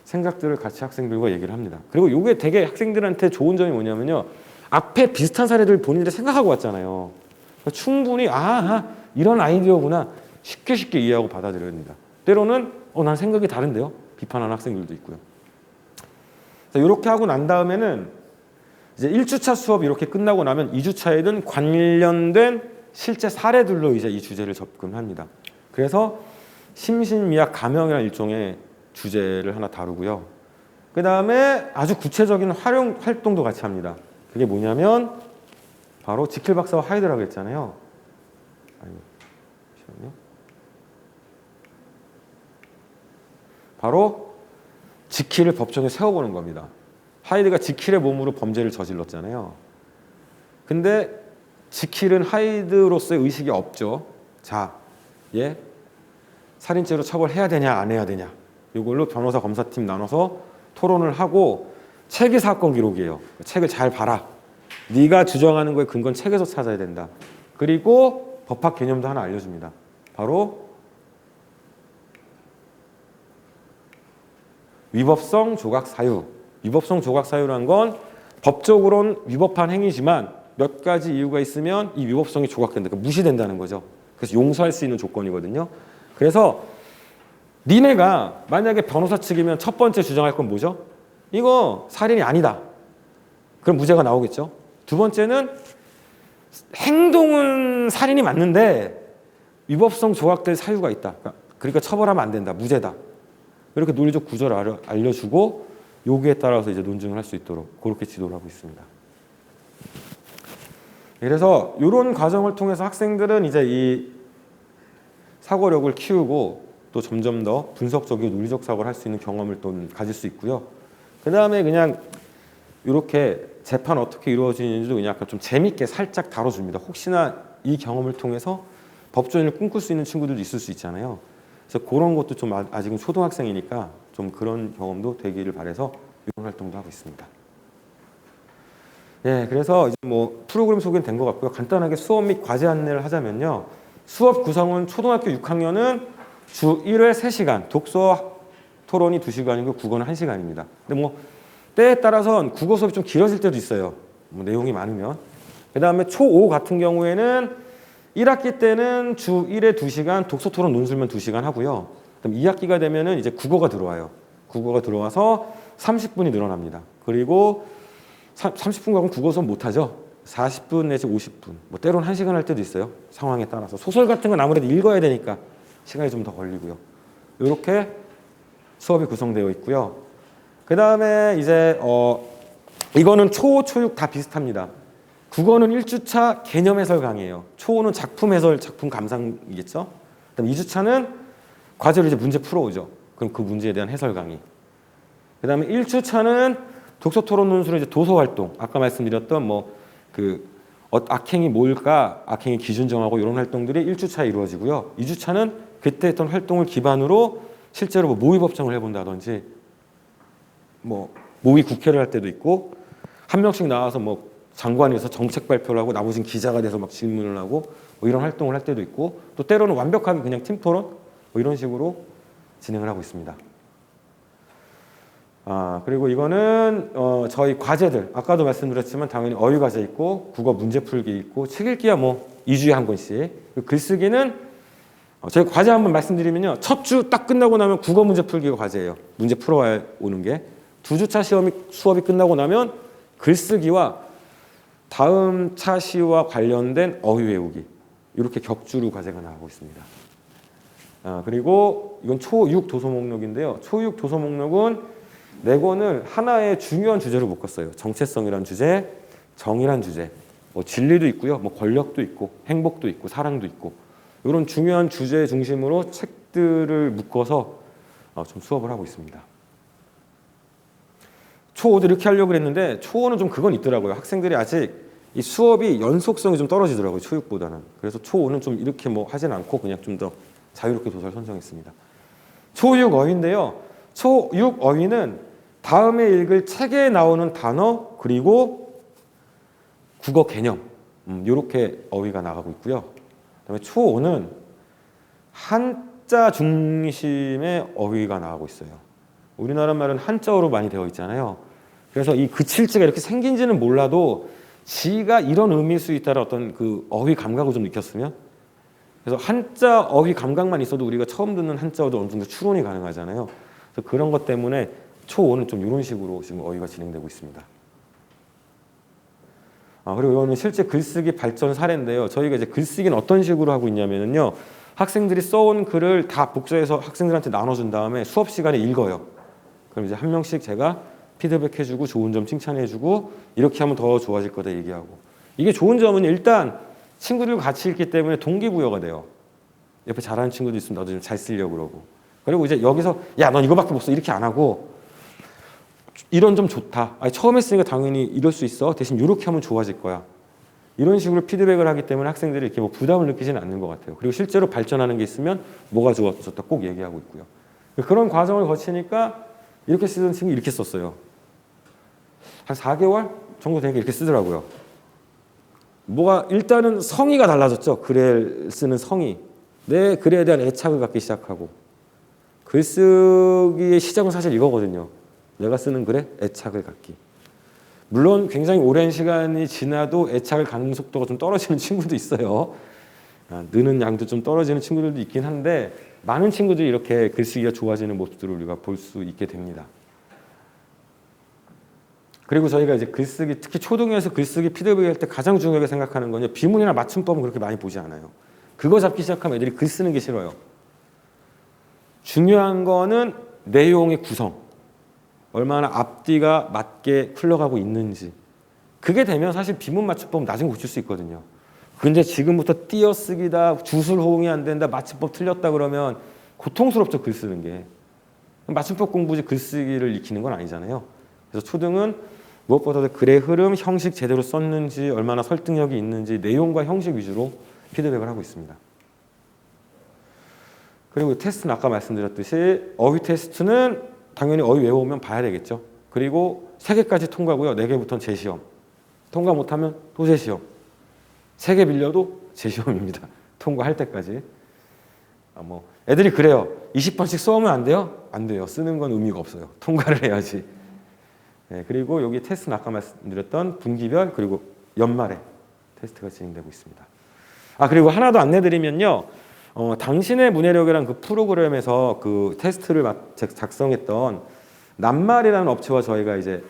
생각들을 같이 학생들과 얘기를 합니다. 그리고 이게 되게 학생들한테 좋은 점이 뭐냐면요. 앞에 비슷한 사례들 본인들이 생각하고 왔잖아요. 그러니까 충분히 이런 아이디어구나 쉽게 이해하고 받아들여야 됩니다. 때로는 난 생각이 다른데요? 비판하는 학생들도 있고요. 이렇게 하고 난 다음에는 이제 1주차 수업이 이렇게 끝나고 나면 2주차에는 관련된 실제 사례들로 이제 이 주제를 접근합니다. 그래서 심신미약 감형이라는 일종의 주제를 하나 다루고요. 그 다음에 아주 구체적인 활동도 같이 합니다. 그게 뭐냐면 바로 지킬 박사와 하이드라고 했잖아요. 잠시만요. 바로 지킬을 법정에 세워보는 겁니다. 하이드가 지킬의 몸으로 범죄를 저질렀잖아요. 근데 지킬은 하이드로서의 의식이 없죠. 자, 얘 살인죄로 처벌해야 되냐 안 해야 되냐 이걸로 변호사 검사팀 나눠서 토론을 하고 책이 사건 기록이에요. 책을 잘 봐라. 네가 주장하는 거에 근거는 책에서 찾아야 된다. 그리고 법학 개념도 하나 알려줍니다. 바로 위법성 조각 사유. 위법성 조각 사유라는 건 법적으로는 위법한 행위지만 몇 가지 이유가 있으면 이 위법성이 조각된다. 그러니까 무시된다는 거죠. 그래서 용서할 수 있는 조건이거든요. 그래서 니네가 만약에 변호사 측이면 첫 번째 주장할 건 뭐죠? 이거 살인이 아니다. 그럼 무죄가 나오겠죠. 두 번째는 행동은 살인이 맞는데 위법성 조각될 사유가 있다. 그러니까 처벌하면 안 된다. 무죄다. 이렇게 논리적 구조를 알려주고 요구에 따라서 이제 논증을 할 수 있도록 그렇게 지도를 하고 있습니다. 그래서 이런 과정을 통해서 학생들은 이제 이 사고력을 키우고 또 점점 더 분석적이고 논리적 사고를 할 수 있는 경험을 또 가질 수 있고요. 그 다음에 그냥 이렇게 재판 어떻게 이루어지는지도 그냥 약간 좀 재밌게 살짝 다뤄줍니다. 혹시나 이 경험을 통해서 법조인을 꿈꿀 수 있는 친구들도 있을 수 있잖아요. 그래서 그런 것도 좀 아직은 초등학생이니까 좀 그런 경험도 되기를 바라서 이런 활동도 하고 있습니다. 예, 그래서 이제 뭐 프로그램 소개는 된 것 같고요. 간단하게 수업 및 과제 안내를 하자면요. 수업 구성은 초등학교 6학년은 주 1회 3시간, 독서 토론이 2시간이고 국어는 1시간입니다. 근데 뭐 때에 따라서는 국어 수업이 좀 길어질 때도 있어요. 뭐 내용이 많으면. 그 다음에 초5 같은 경우에는 1학기 때는 주 1회 2시간, 독서 토론 논술만 2시간 하고요. 그다음 2학기가 되면은 이제 국어가 들어와요. 국어가 들어와서 30분이 늘어납니다. 그리고 30분 가면 국어 수업 못 하죠. 40분 내지 50분. 뭐 때로는 1시간 할 때도 있어요. 상황에 따라서. 소설 같은 건 아무래도 읽어야 되니까 시간이 좀 더 걸리고요. 이렇게 수업이 구성되어 있고요. 그 다음에 이제 이거는 초5, 초6 다 비슷합니다. 국어는 1주차 개념 해설 강의예요. 초5는 작품 해설, 작품 감상이겠죠. 그다음 2주차는 과제로 이제 문제 풀어오죠. 그럼 그 문제에 대한 해설 강의. 그 다음에 1주차는 독서 토론 논술의 이제 도서 활동. 아까 말씀드렸던 악행이 뭘까, 악행의 기준 정하고 이런 활동들이 1주차에 이루어지고요. 2주차는 그때 했던 활동을 기반으로 실제로 뭐 모의 법정을 해본다든지 뭐 모의 국회를 할 때도 있고 한 명씩 나와서 뭐 장관에서 정책 발표를 하고 나머지는 기자가 돼서 막 질문을 하고 뭐 이런 활동을 할 때도 있고 또 때로는 완벽하게 그냥 팀 토론 뭐 이런 식으로 진행을 하고 있습니다. 그리고 이거는 저희 과제들 아까도 말씀드렸지만 당연히 어휘 과제 있고 국어 문제 풀기 있고 책 읽기야 뭐 2주에 한 권씩. 글쓰기는 저희 과제 한번 말씀드리면요. 첫 주 딱 끝나고 나면 국어 문제 풀기가 과제예요. 문제 풀어와야 오는 게. 2주차 수업이 끝나고 나면 글쓰기와 다음 차 시와 관련된 어휘 외우기 이렇게 격주로 과제가 나가고 있습니다. 그리고 이건 초6 도서 목록인데요. 초6 도서 목록은 4권을 하나의 중요한 주제로 묶었어요. 정체성이란 주제, 정의란 주제, 뭐 진리도 있고요, 뭐 권력도 있고, 행복도 있고, 사랑도 있고 이런 중요한 주제 중심으로 책들을 묶어서 좀 수업을 하고 있습니다. 초5도 이렇게 하려고 했는데 초5는 좀 그건 있더라고요. 학생들이 아직 이 수업이 연속성이 좀 떨어지더라고요. 초6보다는. 그래서 초5는 좀 이렇게 뭐 하진 않고 그냥 좀 더 자유롭게 도서를 선정했습니다. 초6 어휘인데요. 초6 어휘는 다음에 읽을 책에 나오는 단어 그리고 국어 개념 이렇게 어휘가 나가고 있고요. 그다음에 초5는 한자 중심의 어휘가 나가고 있어요. 우리나라 말은 한자어로 많이 되어 있잖아요. 그래서 이 그칠지가 이렇게 생긴지는 몰라도 지가 이런 의미일 수 있다는 어떤 그 어휘 감각을 좀 느꼈으면, 그래서 한자 어휘 감각만 있어도 우리가 처음 듣는 한자어도 어느 정도 추론이 가능하잖아요. 그래서 그런 것 때문에 초5는 좀 이런 식으로 지금 어휘가 진행되고 있습니다. 그리고 이거는 실제 글쓰기 발전 사례인데요. 저희가 이제 글쓰기는 어떤 식으로 하고 있냐면요. 학생들이 써온 글을 다 복사해서 학생들한테 나눠준 다음에 수업 시간에 읽어요. 그럼 이제 한 명씩 제가 피드백해주고 좋은 점 칭찬해주고 이렇게 하면 더 좋아질 거다 얘기하고. 이게 좋은 점은 일단 친구들과 같이 읽기 때문에 동기부여가 돼요. 옆에 잘하는 친구도 있으면 나도 좀 잘 쓰려고 그러고. 그리고 이제 여기서 야, 넌 이거밖에 못 써 이렇게 안 하고 이런 점 좋다. 아니, 처음 했으니까 당연히 이럴 수 있어. 대신 이렇게 하면 좋아질 거야. 이런 식으로 피드백을 하기 때문에 학생들이 이렇게 뭐 부담을 느끼지는 않는 것 같아요. 그리고 실제로 발전하는 게 있으면 뭐가 좋았다 꼭 얘기하고 있고요. 그런 과정을 거치니까 이렇게 쓰던 친구 이렇게 썼어요. 한 4개월 정도 되니까 이렇게 쓰더라고요. 뭐가 일단은 성의가 달라졌죠. 글을 쓰는 성의. 내 글에 대한 애착을 갖기 시작하고. 글쓰기의 시작은 사실 이거거든요. 내가 쓰는 글에 애착을 갖기. 물론 굉장히 오랜 시간이 지나도 애착을 갖는 속도가 좀 떨어지는 친구도 있어요. 느는 양도 좀 떨어지는 친구들도 있긴 한데 많은 친구들이 이렇게 글쓰기가 좋아지는 모습들을 우리가 볼 수 있게 됩니다. 그리고 저희가 이제 글쓰기, 특히 초등에서 글쓰기 피드백할 때 가장 중요하게 생각하는 건요. 비문이나 맞춤법은 그렇게 많이 보지 않아요. 그거 잡기 시작하면 애들이 글 쓰는 게 싫어요. 중요한 거는 내용의 구성. 얼마나 앞뒤가 맞게 흘러가고 있는지. 그게 되면 사실 비문 맞춤법은 나중에 고칠 수 있거든요. 근데 지금부터 띄어쓰기다, 주술 호응이 안 된다, 맞춤법 틀렸다 그러면 고통스럽죠, 글 쓰는 게. 맞춤법 공부지 글쓰기를 익히는 건 아니잖아요. 그래서 초등은 무엇보다도 글의 흐름, 형식 제대로 썼는지, 얼마나 설득력이 있는지, 내용과 형식 위주로 피드백을 하고 있습니다. 그리고 테스트는 아까 말씀드렸듯이 어휘 테스트는 당연히 어휘 외워오면 봐야 되겠죠. 그리고 3개까지 통과고요. 4개부터는 재시험. 통과 못하면 또 재시험. 3개 빌려도 재시험입니다. 통과할 때까지. 애들이 그래요. 20번씩 써오면 안 돼요? 안 돼요. 쓰는 건 의미가 없어요. 통과를 해야지. 네, 그리고 여기 테스트는 아까 말씀드렸던 분기별 그리고 연말에 테스트가 진행되고 있습니다. 그리고 하나 더 안내드리면요. 당신의 문해력이라는 그 프로그램에서 그 테스트를 작성했던 낱말이라는 업체와 저희가 이제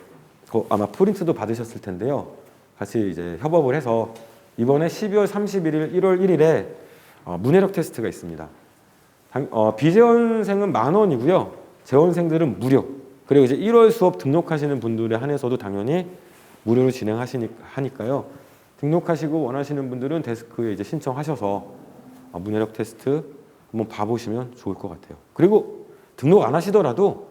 아마 프린트도 받으셨을 텐데요. 같이 이제 협업을 해서 이번에 12월 31일, 1월 1일에 문해력 테스트가 있습니다. 비재원생은 10,000원이고요. 재원생들은 무료. 그리고 이제 1월 수업 등록하시는 분들에 한해서도 당연히 무료로 진행하니까요. 등록하시고 원하시는 분들은 데스크에 이제 신청하셔서 문해력 테스트 한번 봐보시면 좋을 것 같아요. 그리고 등록 안 하시더라도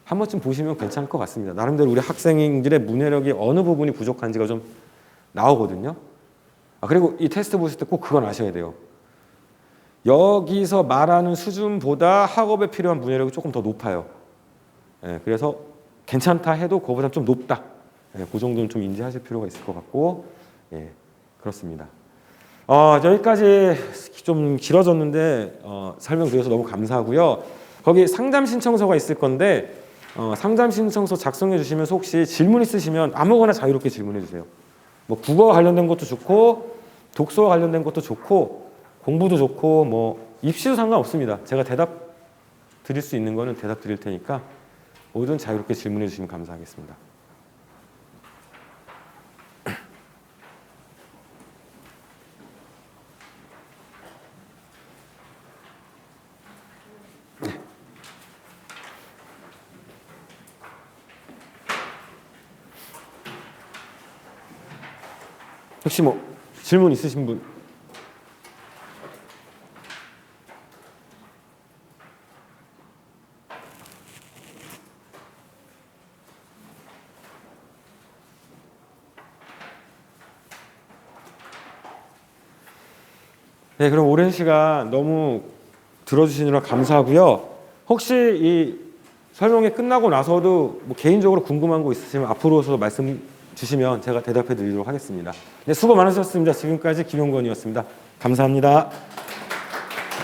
한 번쯤 보시면 괜찮을 것 같습니다. 나름대로 우리 학생들의 문해력이 어느 부분이 부족한지가 좀 나오거든요. 그리고 이 테스트 보실 때 꼭 그건 아셔야 돼요. 여기서 말하는 수준보다 학업에 필요한 문해력이 조금 더 높아요. 그래서 괜찮다 해도 그거보다 좀 높다. 그 정도는 좀 인지하실 필요가 있을 것 같고, 그렇습니다. 여기까지 좀 길어졌는데 설명드려서 너무 감사하고요. 거기 상담 신청서가 있을 건데 상담 신청서 작성해 주시면서 혹시 질문 있으시면 아무거나 자유롭게 질문해 주세요. 뭐 국어 관련된 것도 좋고 독서와 관련된 것도 좋고 공부도 좋고 뭐 입시도 상관없습니다. 제가 대답 드릴 수 있는 거는 대답 드릴 테니까 뭐든 자유롭게 질문해 주시면 감사하겠습니다. 혹시 뭐 질문 있으신 분? 네, 그럼 오랜 시간 너무 들어주시느라 감사하고요. 혹시 이 설명회 끝나고 나서도 뭐 개인적으로 궁금한 거 있으시면 앞으로서 말씀 주시면 제가 대답해 드리도록 하겠습니다. 네, 수고 많으셨습니다. 지금까지 김용건이었습니다. 감사합니다.